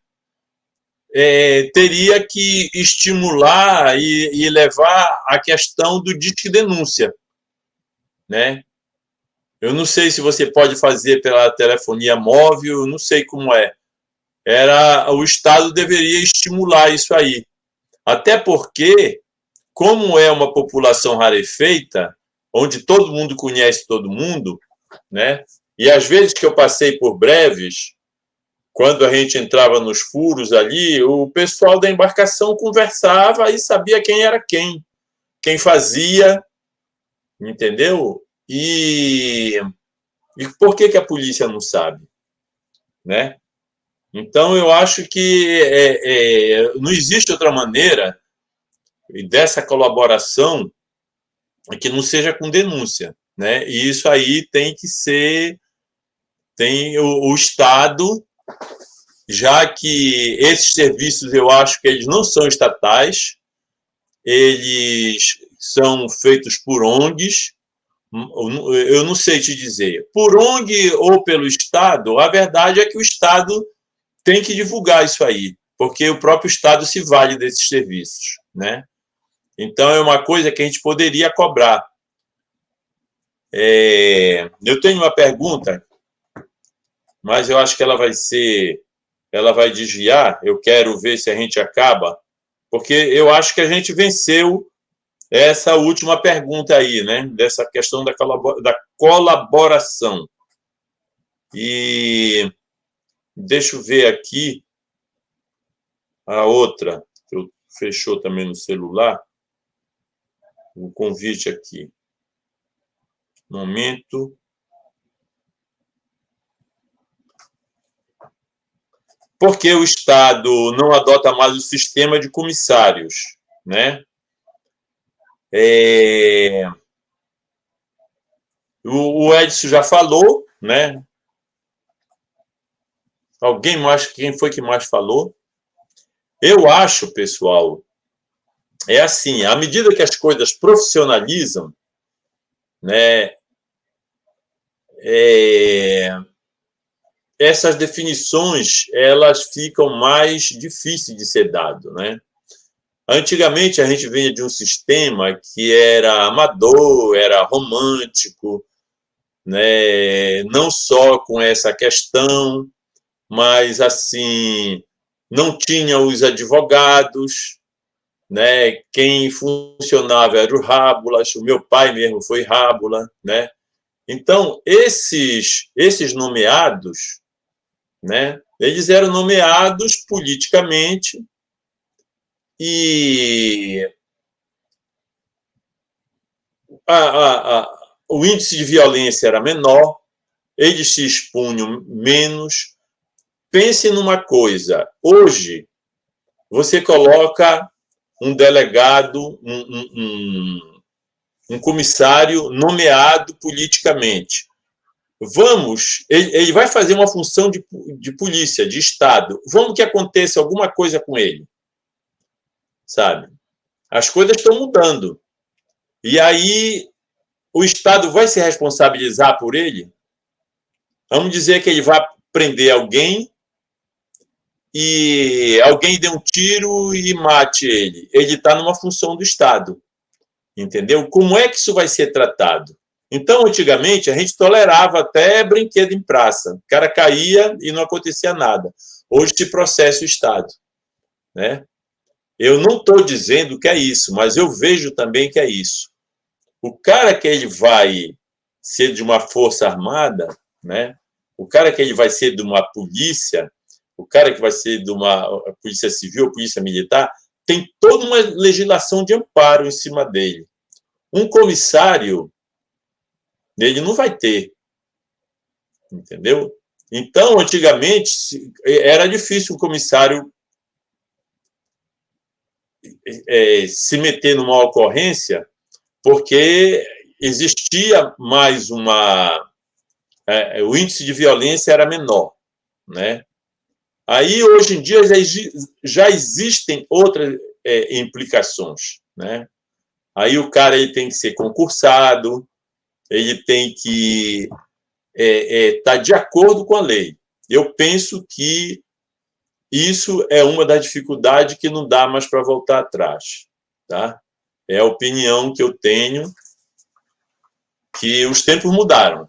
[SPEAKER 1] Teria que estimular e levar a questão do disque denúncia, né? Eu não sei se você pode fazer pela telefonia móvel, não sei como é. O Estado deveria estimular isso aí. Até porque, como é uma população rarefeita, onde todo mundo conhece todo mundo, né? E às vezes que eu passei por Breves, quando a gente entrava nos furos ali, o pessoal da embarcação conversava e sabia quem era quem fazia, entendeu? E por que a polícia não sabe, né? Então, eu acho que não existe outra maneira dessa colaboração que não seja com denúncia, né? E isso aí tem que ser... Tem o Estado, já que esses serviços, eu acho que eles não são estatais, eles são feitos por ONGs, eu não sei te dizer, por ONG ou pelo Estado, a verdade é que o Estado tem que divulgar isso aí, porque o próprio Estado se vale desses serviços, né? Então, é uma coisa que a gente poderia cobrar. Eu tenho uma pergunta, mas eu acho que ela vai desviar. Eu quero ver se a gente acaba porque eu acho que a gente venceu essa última pergunta aí, né? Dessa questão da colaboração. E deixa eu ver aqui a outra, que eu fechou também no celular, o convite aqui. Momento. Por que o Estado não adota mais o sistema de comissários, né? O Edson já falou, né? Alguém mais? Quem foi que mais falou? Eu acho, pessoal, é assim, à medida que as coisas profissionalizam, né? Essas definições elas ficam mais difíceis de ser dado, né? Antigamente a gente vinha de um sistema que era amador, era romântico, né? Não só com essa questão, mas assim não tinha os advogados, né? Quem funcionava era o Rábulas, o meu pai mesmo foi Rábula, né? Então esses nomeados, né? Eles eram nomeados politicamente e o índice de violência era menor, eles se expunham menos. Pense numa coisa, hoje você coloca um delegado, um comissário nomeado politicamente. Ele vai fazer uma função de polícia, de Estado. Vamos que aconteça alguma coisa com ele, sabe? As coisas estão mudando. E aí o Estado vai se responsabilizar por ele? Vamos dizer que ele vai prender alguém e alguém dê um tiro e mate ele. Ele está numa função do Estado, entendeu? Como é que isso vai ser tratado? Então, antigamente, a gente tolerava até brinquedo em praça. O cara caía e não acontecia nada. Hoje se processa o Estado, né? Eu não estou dizendo que é isso, mas eu vejo também que é isso. O cara que ele vai ser de uma força armada, né? O cara que ele vai ser de uma polícia, o cara que vai ser de uma polícia civil, polícia militar, tem toda uma legislação de amparo em cima dele. Um comissário, ele não vai ter, entendeu? Então, antigamente, era difícil um comissário se meter numa ocorrência, porque existia mais o índice de violência era menor, né? Aí, hoje em dia, já existem outras implicações, né? Aí o cara ele tem que ser concursado, ele tem que estar de acordo com a lei. Eu penso que isso é uma das dificuldades que não dá mais para voltar atrás, tá? É a opinião que eu tenho, que os tempos mudaram,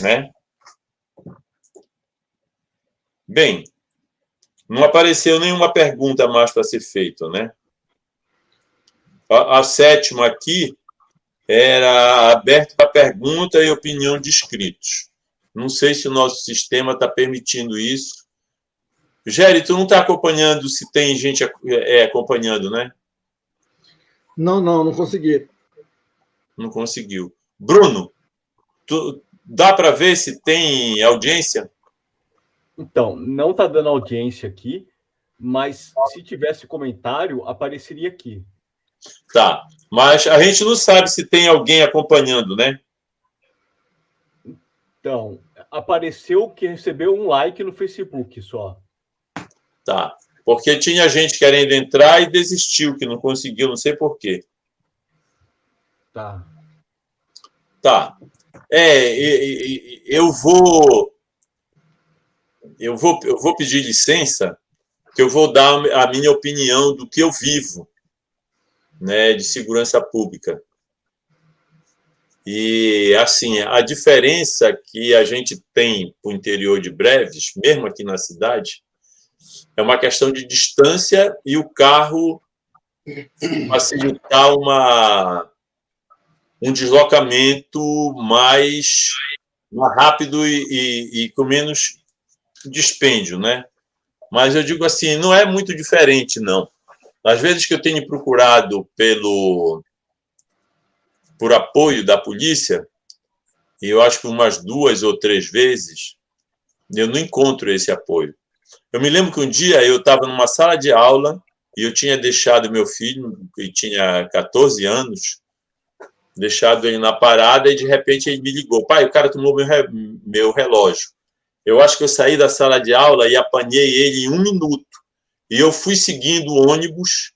[SPEAKER 1] né? Bem, não apareceu nenhuma pergunta mais para ser feita, né? A sétima aqui era aberto para pergunta e opinião de inscritos. Não sei se o nosso sistema está permitindo isso. Géry, tu não está acompanhando se tem gente acompanhando, né?
[SPEAKER 3] Não consegui.
[SPEAKER 1] Não conseguiu. Bruno, dá para ver se tem audiência?
[SPEAKER 5] Então, não está dando audiência aqui, mas se tivesse comentário, apareceria aqui.
[SPEAKER 1] Tá, mas a gente não sabe se tem alguém acompanhando, né?
[SPEAKER 5] Então, apareceu que recebeu um like no Facebook só.
[SPEAKER 1] Tá, porque tinha gente querendo entrar e desistiu, que não conseguiu, não sei por quê.
[SPEAKER 5] Tá.
[SPEAKER 1] Tá. Eu vou pedir licença, que eu vou dar a minha opinião do que eu vivo, né, de segurança pública. E, assim, a diferença que a gente tem para o interior de Breves, mesmo aqui na cidade, É uma questão de distância e o carro facilitar um deslocamento mais rápido e com menos dispêndio, né? Mas eu digo assim, não é muito diferente, não. Às vezes que eu tenho procurado por apoio da polícia, e eu acho que umas 2 ou 3 vezes, eu não encontro esse apoio. Eu me lembro que um dia eu estava numa sala de aula e eu tinha deixado meu filho, que tinha 14 anos, deixado ele na parada e, de repente, ele me ligou. Pai, o cara tomou meu relógio. Eu acho que eu saí da sala de aula e apanhei ele em 1 minuto. E eu fui seguindo o ônibus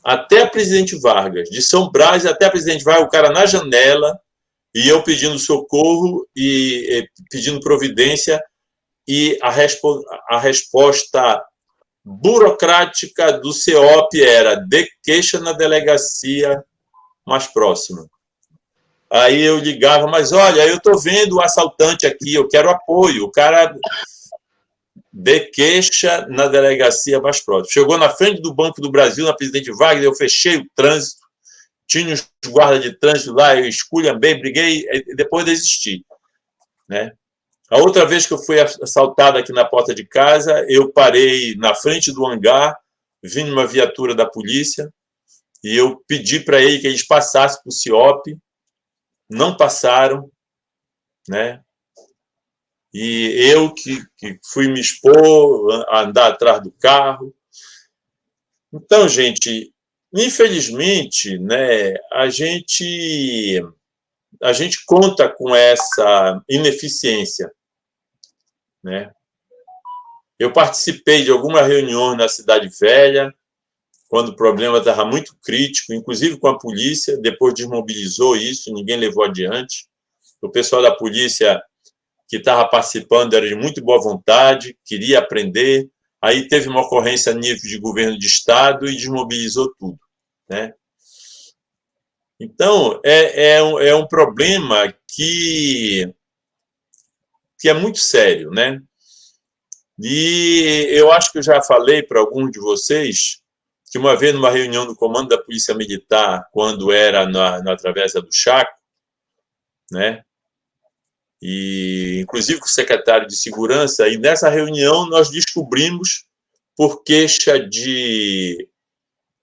[SPEAKER 1] até a Presidente Vargas. De São Brás até a Presidente Vargas, o cara na janela, e eu pedindo socorro e pedindo providência, e a resposta burocrática do CEOP era: de queixa na delegacia mais próxima. Aí eu ligava, mas olha, eu estou vendo o assaltante aqui, eu quero apoio. O cara de queixa na delegacia mais próxima. Chegou na frente do Banco do Brasil, na Presidente Vargas, eu fechei o trânsito, tinha os guardas de trânsito lá, eu esculhambei, briguei, e depois desisti, né? A outra vez que eu fui assaltado aqui na porta de casa, eu parei na frente do hangar, vim numa viatura da polícia, e eu pedi para ele que eles passassem para o CIOP, não passaram, né? E eu que fui me expor, andar atrás do carro. Então, gente, infelizmente, né, a gente conta com essa ineficiência, né? Eu participei de algumas reuniões na Cidade Velha, quando o problema estava muito crítico, inclusive com a polícia, depois desmobilizou isso, ninguém levou adiante. O pessoal da polícia que estava participando era de muito boa vontade, queria aprender, aí teve uma ocorrência a nível de governo de estado e desmobilizou tudo, né? Então, é um problema que é muito sério, né? E eu acho que eu já falei para alguns de vocês que uma vez numa reunião do comando da Polícia Militar, quando era na Travessa do Chaco, né? E inclusive com o secretário de Segurança, e nessa reunião nós descobrimos, por queixa de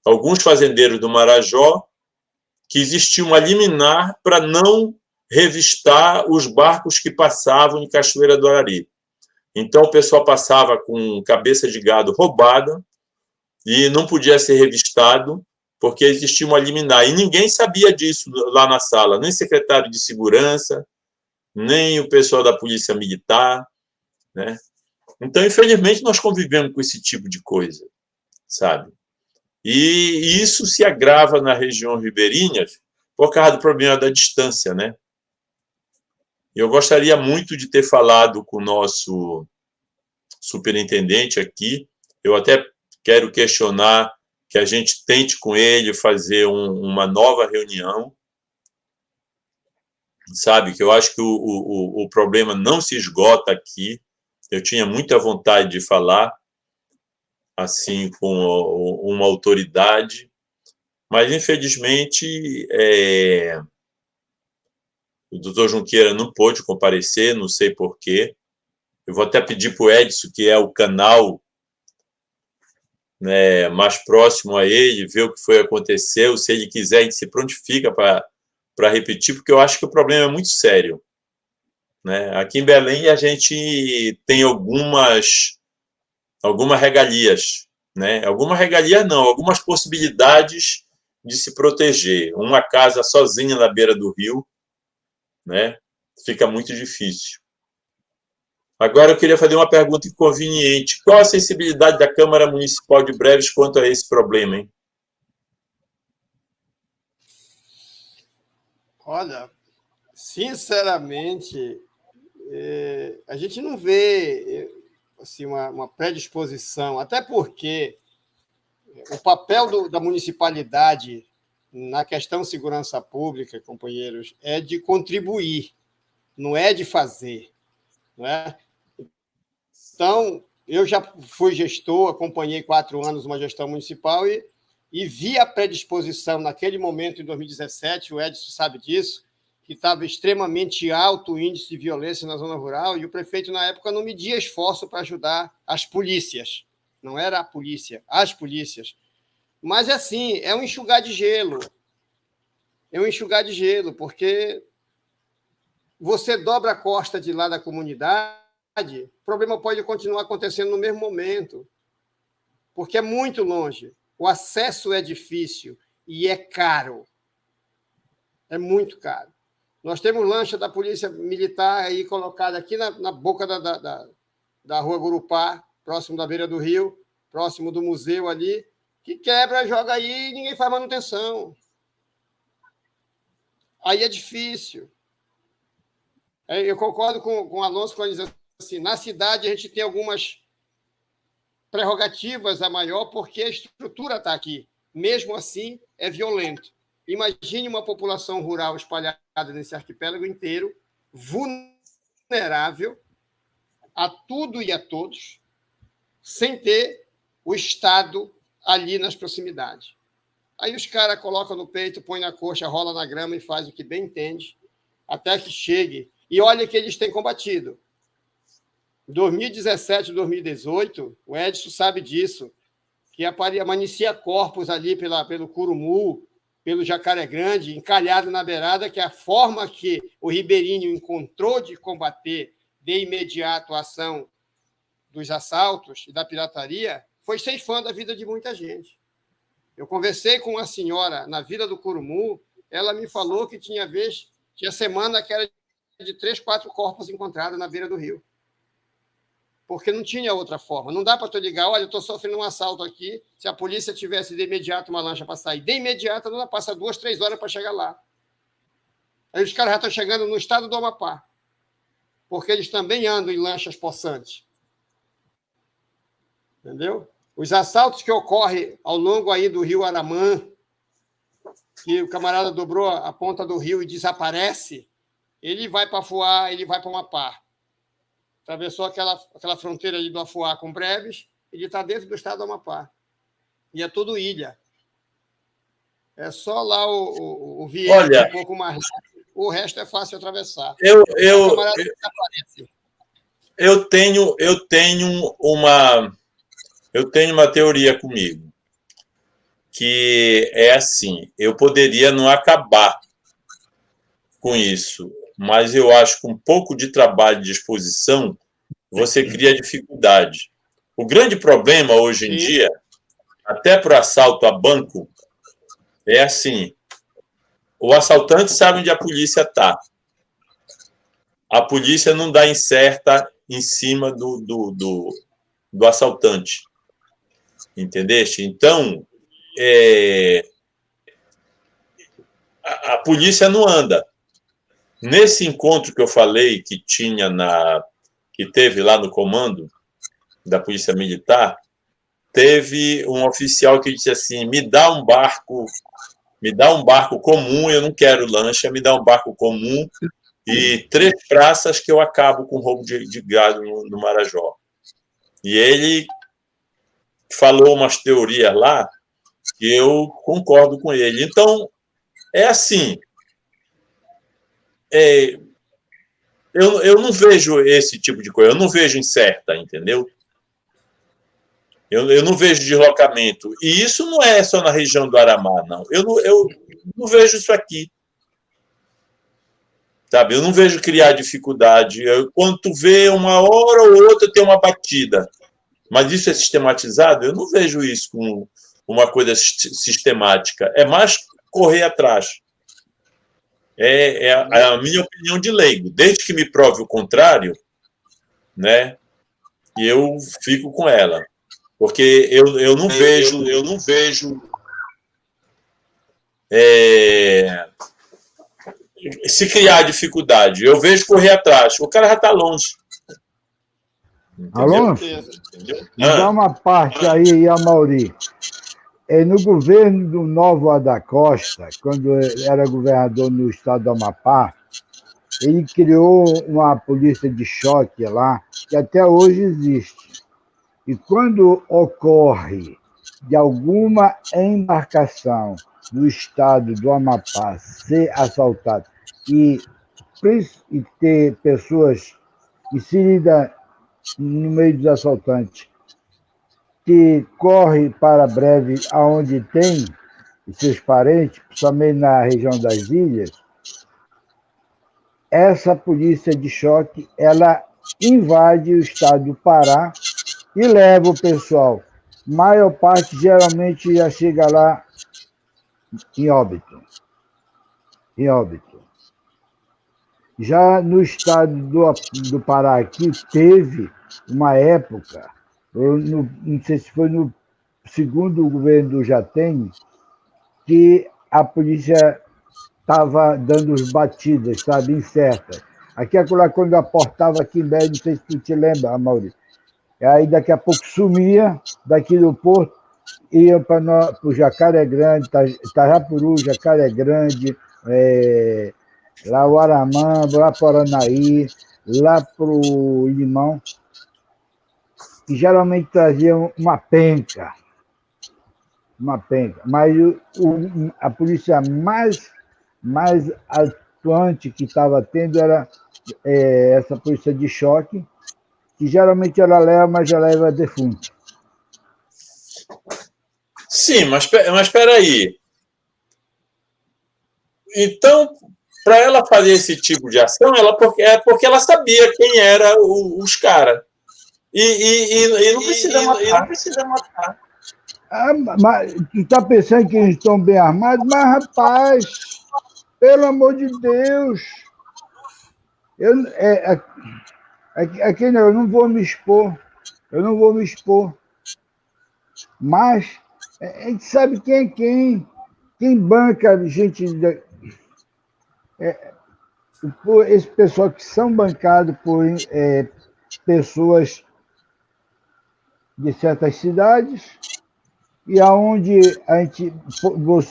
[SPEAKER 1] alguns fazendeiros do Marajó, que existia uma liminar para não revistar os barcos que passavam em Cachoeira do Arari. Então o pessoal passava com cabeça de gado roubada e não podia ser revistado porque existia uma liminar. E ninguém sabia disso lá na sala, nem secretário de Segurança, nem o pessoal da Polícia Militar, né? Então, infelizmente, nós convivemos com esse tipo de coisa, sabe? E isso se agrava nas regiões ribeirinhas por causa do problema da distância, né? Eu gostaria muito de ter falado com o nosso superintendente aqui. Eu até quero questionar que a gente tente com ele fazer uma nova reunião, sabe? Que eu acho que o problema não se esgota aqui. Eu tinha muita vontade de falar assim com uma autoridade, mas infelizmente o doutor Junqueira não pôde comparecer, não sei porquê. Eu vou até pedir para o Edson, que é o canal, né, mais próximo a ele, ver o que foi aconteceu. Se ele quiser, a gente se prontifica para repetir, porque eu acho que o problema é muito sério, né? Aqui em Belém a gente tem algumas regalias, né? Algumas regalias não, algumas possibilidades de se proteger. Uma casa sozinha na beira do rio, né? Fica muito difícil. Agora eu queria fazer uma pergunta inconveniente. Qual a sensibilidade da Câmara Municipal de Breves quanto a esse problema, hein?
[SPEAKER 4] Olha, sinceramente, a gente não vê assim, uma predisposição, até porque o papel da municipalidade na questão de segurança pública, companheiros, é de contribuir, não é de fazer, não é? Então, eu já fui gestor, acompanhei 4 anos uma gestão municipal e vi a predisposição naquele momento, em 2017, o Edson sabe disso, que estava extremamente alto o índice de violência na zona rural, e o prefeito, na época, não media esforço para ajudar as polícias. Não era a polícia, as polícias. Mas, assim, é um enxugar de gelo. É um enxugar de gelo, porque você dobra a costa de lá da comunidade, o problema pode continuar acontecendo no mesmo momento, porque é muito longe. O acesso é difícil e é caro. É muito caro. Nós temos lancha da Polícia Militar aí colocada aqui na boca da Rua Gurupá, próximo da beira do rio, próximo do museu ali, que quebra, joga aí e ninguém faz manutenção. Aí é difícil. Eu concordo com o Alonso quando diz assim, na cidade a gente tem algumas prerrogativas a maior porque a estrutura está aqui. Mesmo assim, é violento. Imagine uma população rural espalhada nesse arquipélago inteiro, vulnerável a tudo e a todos, sem ter o Estado ali nas proximidades. Aí os caras colocam no peito, põem na coxa, rola na grama e faz o que bem entende, até que chegue. E olha que eles têm combatido. Em 2017, 2018, o Edson sabe disso, que amanhecia corpos ali pelo Curumu, pelo Jacaré Grande, encalhado na beirada, que a forma que o ribeirinho encontrou de combater de imediato a ação dos assaltos e da pirataria foi ceifando a vida de muita gente. Eu conversei com uma senhora na Vila do Curumu, ela me falou que tinha semana que era de 3, 4 corpos encontrados na beira do rio. Porque não tinha outra forma. Não dá para tu ligar, olha, eu estou sofrendo um assalto aqui, se a polícia tivesse de imediato uma lancha para sair, de imediato ela passa 2, 3 horas para chegar lá. Aí os caras já estão chegando no estado do Amapá, porque eles também andam em lanchas possantes. Entendeu? Os assaltos que ocorrem ao longo aí do rio Aramã, que o camarada dobrou a ponta do rio e desaparece, ele vai para Afuá, ele vai para o Amapá. Atravessou aquela fronteira ali do Afuá com Breves, ele está dentro do estado do Amapá. E é tudo ilha. É só lá o Vieira, um pouco mais rápido, o resto é fácil atravessar.
[SPEAKER 1] Eu tenho uma teoria comigo, que é assim, eu poderia não acabar com isso, mas eu acho que com um pouco de trabalho de exposição, você cria dificuldade. O grande problema hoje em dia, até para o assalto a banco, é assim, o assaltante sabe onde a polícia está. A polícia não dá incerta em cima do assaltante. Entendeste? Então, a polícia não anda. Nesse encontro que eu falei que teve lá no comando da Polícia Militar, teve um oficial que disse assim: me dá um barco comum, eu não quero lancha, me dá um barco comum e 3 praças que eu acabo com o roubo de gado no Marajó. E ele falou umas teorias lá que eu concordo com ele. Então, é assim, eu não vejo esse tipo de coisa, eu não vejo incerta, entendeu? Eu não vejo deslocamento. E isso não é só na região do Aramá, não. Eu não vejo isso aqui. Sabe? Eu não vejo criar dificuldade. Quando tu vê, uma hora ou outra tem uma batida. Mas isso é sistematizado? Eu não vejo isso como uma coisa sistemática. É mais correr atrás. É a minha opinião de leigo. Desde que me prove o contrário, né, eu fico com ela. Porque eu não vejo se criar dificuldade. Eu vejo correr atrás. O cara já está longe.
[SPEAKER 2] Alonso, dá uma parte aí, Amauri. No governo do Novo da Costa, quando era governador no estado do Amapá, ele criou uma polícia de choque lá, que até hoje existe. E quando ocorre de alguma embarcação do estado do Amapá ser assaltada e ter pessoas inseridas no meio dos assaltantes que corre para Breve, aonde tem seus parentes, principalmente na região das ilhas, essa polícia de choque, ela invade o estado do Pará e leva o pessoal. Maior parte geralmente já chega lá em óbito. Em óbito. Já no estado do Pará aqui, teve uma época, não sei se foi no segundo governo do Jatene, que a polícia estava dando os batidas, sabe, incertas. Aqui, quando aportava aqui em Bé, não sei se tu te lembra, Maurício. Aí, daqui a pouco, sumia daqui do porto, ia para o Jacaré Grande, Tajapuru, Jacaré Grande, lá o Aramã, lá para o Aranaí, lá para o Limão, que geralmente traziam uma penca. Mas a polícia mais atuante que estava tendo era essa polícia de choque, que geralmente ela leva, mas já leva defunto.
[SPEAKER 1] Sim, mas espera aí. Então, para ela fazer esse tipo de ação, é porque ela sabia quem eram os caras. E não precisa matar. Não precisa matar.
[SPEAKER 2] Mas tu está pensando que eles estão bem armados? Mas, rapaz, pelo amor de Deus, eu não vou me expor. Eu não vou me expor. Mas a gente sabe quem é quem. Quem banca gente... esse pessoal que são bancados por pessoas de certas cidades, e aonde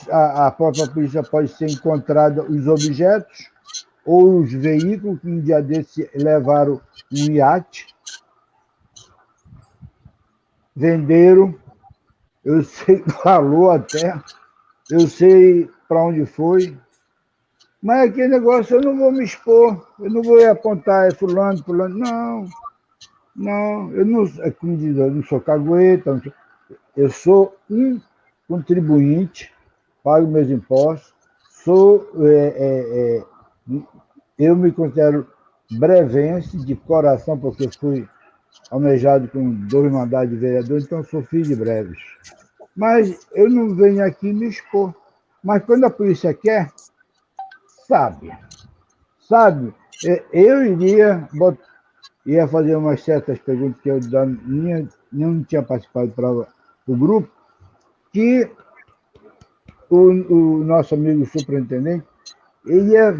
[SPEAKER 2] a própria polícia pode ser encontrada os objetos ou os veículos que um dia desses levaram um iate, venderam, eu sei o valor até, eu sei para onde foi, mas aquele negócio eu não vou me expor, eu não vou apontar fulano, não, eu não sou cagueta, eu sou um contribuinte, pago meus impostos, eu me considero brevense de coração, porque fui almejado com 2 mandados de vereador, então sou filho de Breves. Mas eu não venho aqui me expor. Mas quando a polícia quer, sabe, eu ia fazer umas certas perguntas que eu não tinha participado para o grupo, que o nosso amigo superintendente ele ia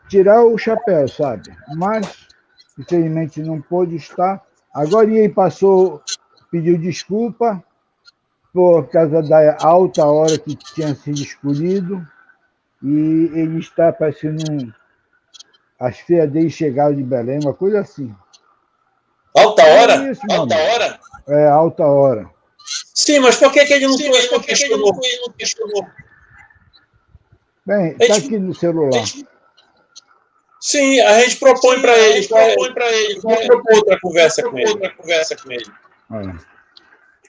[SPEAKER 2] tirar o chapéu, sabe? Mas, infelizmente, não pôde estar. Agora ele pediu desculpa por causa da alta hora que tinha sido escolhido, e ele está parecendo as feias dele chegaram de Belém, uma coisa assim.
[SPEAKER 1] Alta hora? Isso, alta hora?
[SPEAKER 2] Alta hora.
[SPEAKER 1] Sim, mas por que ele não questionou?
[SPEAKER 2] Bem, está aqui no celular.
[SPEAKER 1] Sim, a gente propõe para ele. Vamos propor outra conversa com ele.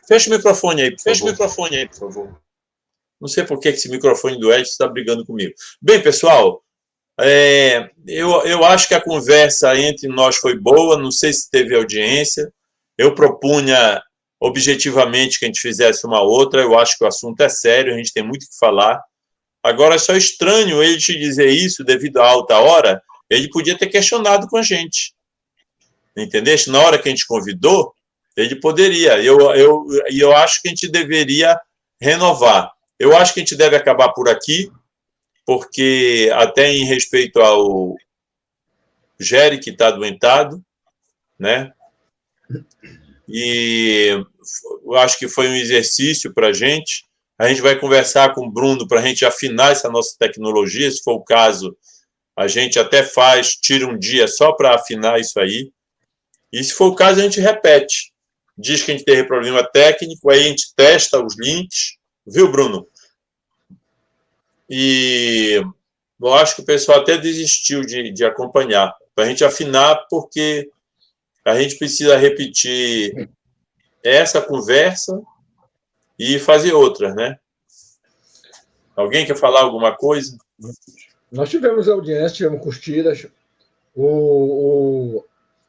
[SPEAKER 1] Fecha o microfone aí, por favor. Não sei por que esse microfone do Edson está brigando comigo. Bem, pessoal, eu acho que a conversa entre nós foi boa, não sei se teve audiência. Eu propunha objetivamente que a gente fizesse uma outra, eu acho que o assunto é sério, a gente tem muito o que falar. Agora, é só estranho ele te dizer isso devido à alta hora, ele podia ter questionado com a gente. Entendeste? Na hora que a gente convidou, ele poderia. Eu acho que a gente deveria renovar. Eu acho que a gente deve acabar por aqui, porque até em respeito ao Géry, que está adoentado, né? E eu acho que foi um exercício para a gente. A gente vai conversar com o Bruno para a gente afinar essa nossa tecnologia. Se for o caso, a gente até tira um dia só para afinar isso aí. E se for o caso, a gente repete, diz que a gente teve problema técnico, aí a gente testa os links, viu, Bruno? E eu acho que o pessoal até desistiu de acompanhar, para a gente afinar, porque a gente precisa repetir essa conversa e fazer outras, né? Alguém quer falar alguma coisa?
[SPEAKER 6] Nós tivemos audiência, tivemos curtidas.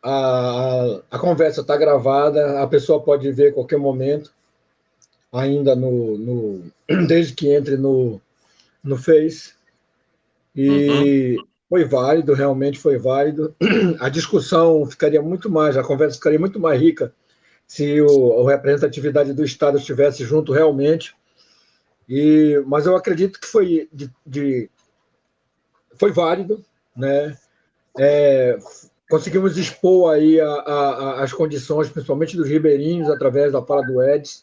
[SPEAKER 6] A conversa está gravada, a pessoa pode ver a qualquer momento, ainda desde que entre no Face. E foi válido, realmente foi válido. A discussão ficaria muito mais, a conversa ficaria muito mais rica se a representatividade do Estado estivesse junto realmente. Mas eu acredito que foi válido, né? Conseguimos expor aí as condições, principalmente dos ribeirinhos, através da fala do Edson,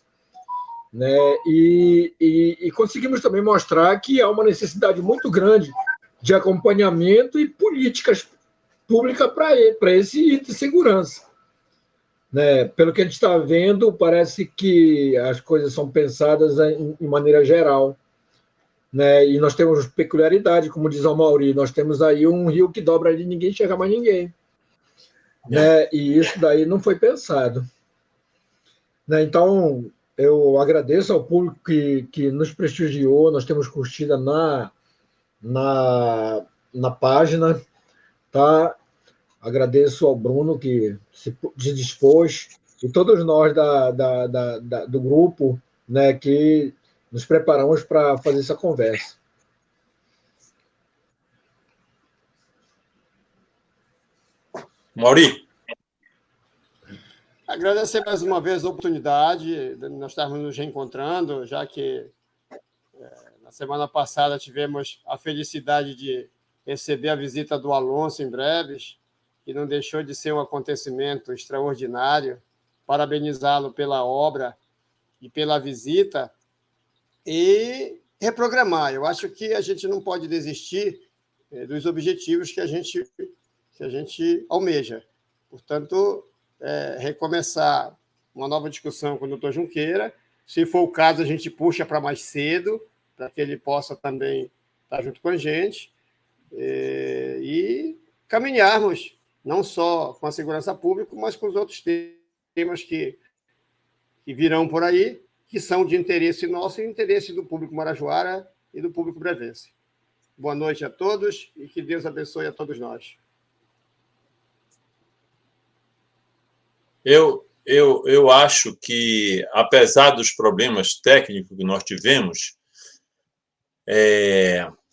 [SPEAKER 6] né? E conseguimos também mostrar que há uma necessidade muito grande de acompanhamento e políticas públicas para esse item de segurança. Né? Pelo que a gente está vendo, parece que as coisas são pensadas em maneira geral. Né? E nós temos peculiaridade, como diz o Mauri, nós temos aí um rio que dobra ali e ninguém chega mais ninguém. Né? E isso daí não foi pensado. Né? Então, eu agradeço ao público que nos prestigiou, nós temos curtida na página, tá? Agradeço ao Bruno que se dispôs e todos nós do grupo, né, que nos preparamos para fazer essa conversa.
[SPEAKER 1] Mauri?
[SPEAKER 4] Agradecer mais uma vez a oportunidade de nós estarmos nos reencontrando, já que na semana passada tivemos a felicidade de receber a visita do Alonso em Breves, que não deixou de ser um acontecimento extraordinário. Parabenizá-lo pela obra e pela visita e reprogramar. Eu acho que a gente não pode desistir dos objetivos que a gente almeja. Portanto, recomeçar uma nova discussão com o doutor Junqueira. Se for o caso, a gente puxa para mais cedo, para que ele possa também estar junto com a gente e caminharmos não só com a segurança pública, mas com os outros temas que virão por aí, que são de interesse nosso e interesse do público marajoara e do público brevense. Boa noite a todos e que Deus abençoe a todos nós.
[SPEAKER 1] Eu acho que, apesar dos problemas técnicos que nós tivemos,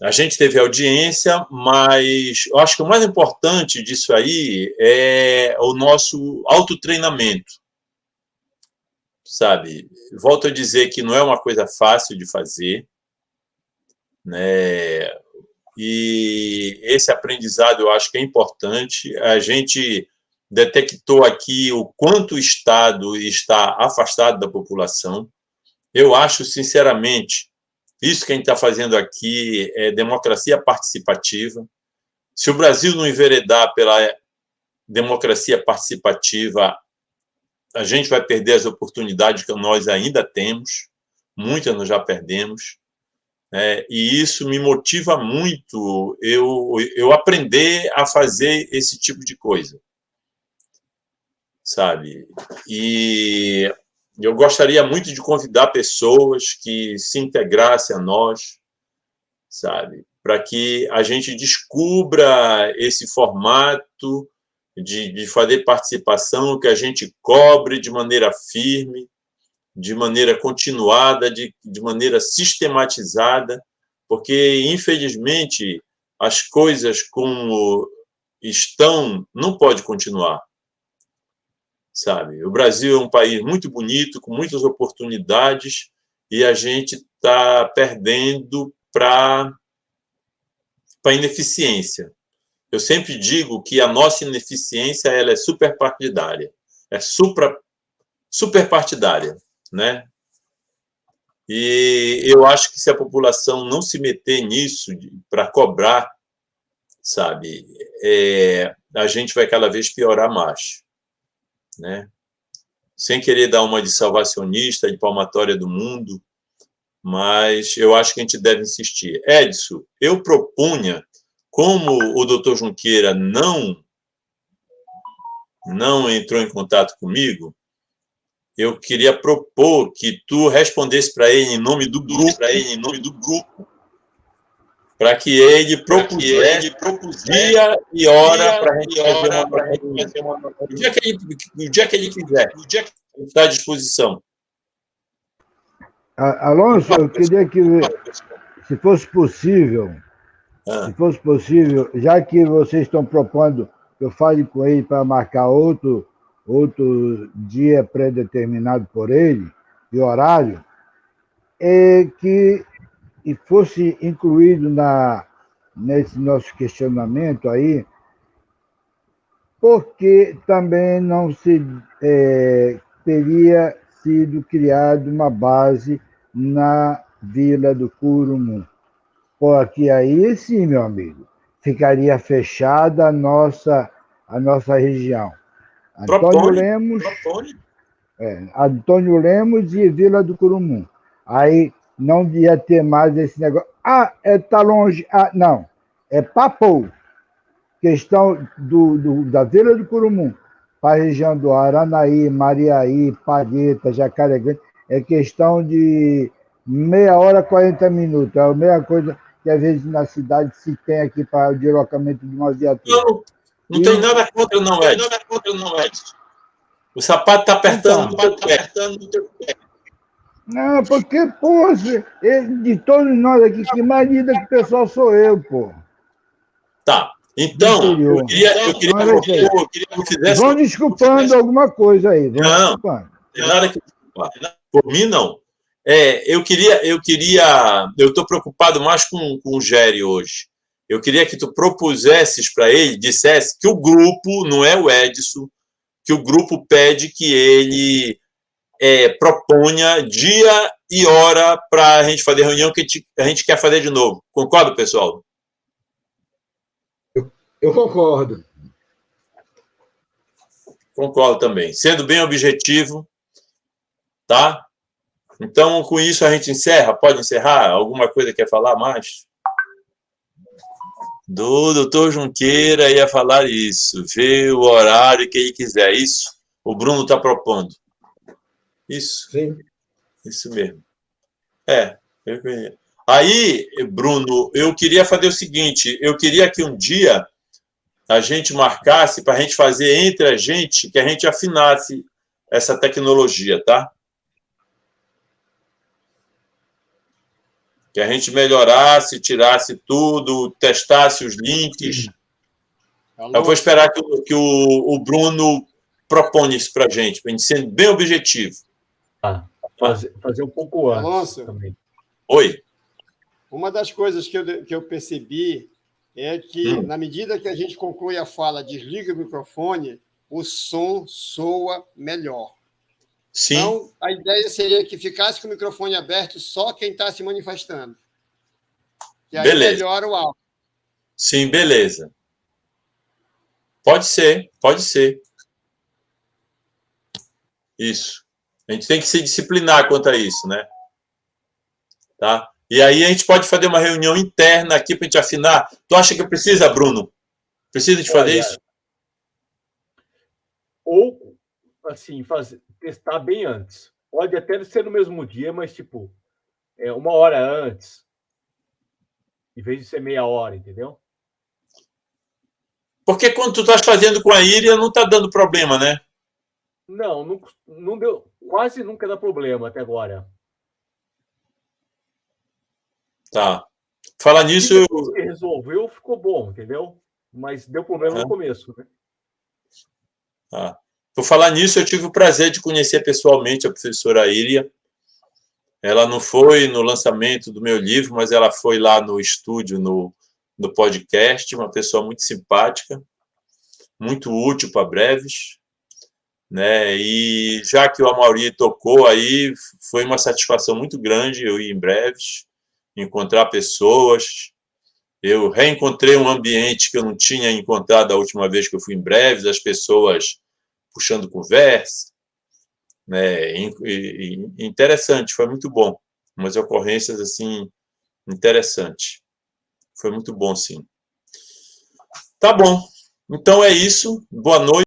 [SPEAKER 1] a gente teve audiência, mas eu acho que o mais importante disso aí é o nosso autotreinamento, sabe? Volto a dizer que não é uma coisa fácil de fazer, né? E esse aprendizado eu acho que é importante. A gente detectou aqui o quanto o Estado está afastado da população. Eu acho, sinceramente, isso que a gente está fazendo aqui é democracia participativa. Se o Brasil não enveredar pela democracia participativa, a gente vai perder as oportunidades que nós ainda temos, muitas nós já perdemos. E isso me motiva muito, eu aprender a fazer esse tipo de coisa, sabe? E eu gostaria muito de convidar pessoas que se integrassem a nós, sabe? Para que a gente descubra esse formato de fazer participação, que a gente cobre de maneira firme, de maneira continuada, de maneira sistematizada, porque, infelizmente, as coisas como estão não pode continuar, sabe? O Brasil é um país muito bonito, com muitas oportunidades, e a gente está perdendo para a ineficiência. Eu sempre digo que a nossa ineficiência ela é superpartidária, é superpartidária, né? E eu acho que se a população não se meter nisso para cobrar, sabe, a gente vai cada vez piorar mais, né? sem querer dar uma de salvacionista, de palmatória do mundo, mas eu acho que a gente deve insistir. Edson, eu propunha, como o doutor Junqueira não entrou em contato comigo, eu queria propor que tu respondesse para ele em nome do grupo, para que ele propusesse dia e hora para a gente fazer uma o dia que ele quiser, está à disposição.
[SPEAKER 2] Alonso, eu queria que, se fosse possível, já que vocês estão propondo que eu fale com ele para marcar outro dia pré-determinado por ele, e horário, que fosse incluído nesse nosso questionamento aí, porque também não teria sido criada uma base na Vila do Curumum. Porque aí sim, meu amigo, ficaria fechada a nossa região. Antônio Lemos e Vila do Curumum. Aí não ia ter mais esse negócio. Está longe. Não. É papo. Questão da Vila do Curumum para a região do Aranaí, Mariaí, Palheta, Jacaré Grande, é questão de meia hora, 40 minutos. É a mesma coisa que às vezes na cidade se tem aqui para o deslocamento de uma viatura.
[SPEAKER 1] Não tem nada contra, não, Edson. O sapato está apertando no teu pé.
[SPEAKER 2] Não, porque, pô, de todos nós aqui, que mais lida que o pessoal sou eu, pô.
[SPEAKER 1] Tá. Então, eu queria que fizesse...
[SPEAKER 2] Vão desculpando alguma coisa aí.
[SPEAKER 1] Não, nada que desculpar. Por mim, não. Eu estou preocupado mais com o Géry hoje. Eu queria que tu propusesses para ele, dissesse que o grupo, não é o Edson, que o grupo pede que ele proponha dia e hora para a gente fazer reunião que a gente quer fazer de novo. Concorda, pessoal?
[SPEAKER 6] Eu concordo.
[SPEAKER 1] Concordo também. Sendo bem objetivo, tá? Então, com isso a gente encerra. Pode encerrar? Alguma coisa quer falar mais? Do doutor Junqueira ia falar isso. Ver o horário que ele quiser. Isso o Bruno está propondo. Isso.
[SPEAKER 6] Sim.
[SPEAKER 1] Isso mesmo. Aí, Bruno, eu queria fazer o seguinte. Eu queria que um dia a gente marcasse para a gente fazer entre a gente, que a gente afinasse essa tecnologia, tá? Que a gente melhorasse, tirasse tudo, testasse os links. Eu vou esperar que o Bruno proponha isso para a gente ser bem objetivo.
[SPEAKER 5] Fazer um pouco antes.
[SPEAKER 4] Alonso,
[SPEAKER 5] também.
[SPEAKER 1] Oi.
[SPEAKER 4] Uma das coisas que eu percebi é que, na medida que a gente conclui a fala, desliga o microfone, o som soa melhor.
[SPEAKER 1] Sim.
[SPEAKER 4] Então, a ideia seria que ficasse com o microfone aberto só quem está se manifestando. Que aí melhora o áudio.
[SPEAKER 1] Sim, beleza. Pode ser. Isso. A gente tem que se disciplinar quanto a isso, né? Tá? E aí a gente pode fazer uma reunião interna aqui para a gente afinar. Tu acha que precisa, Bruno? Precisa de fazer isso?
[SPEAKER 5] Ou, assim, testar bem antes. Pode até ser no mesmo dia, mas, tipo, uma hora antes, em vez de ser meia hora, entendeu?
[SPEAKER 1] Porque quando tu estás fazendo com a Iria, não está dando problema, né?
[SPEAKER 5] Não deu, quase nunca dá problema até agora.
[SPEAKER 1] Tá. Falar nisso...
[SPEAKER 5] Se resolveu, ficou bom, entendeu? Mas deu problema no começo, né?
[SPEAKER 1] Tá. Por falar nisso, eu tive o prazer de conhecer pessoalmente a professora Iria. Ela não foi no lançamento do meu livro, mas ela foi lá no estúdio, no podcast, uma pessoa muito simpática, muito útil para Breves, né? E já que o Amaury tocou aí, foi uma satisfação muito grande eu ir em Breves, encontrar pessoas. Eu reencontrei um ambiente que eu não tinha encontrado a última vez que eu fui em Breves, as pessoas puxando conversa, né? Interessante, foi muito bom. Umas ocorrências, assim, interessantes. Foi muito bom, sim. Tá bom. Então é isso. Boa noite.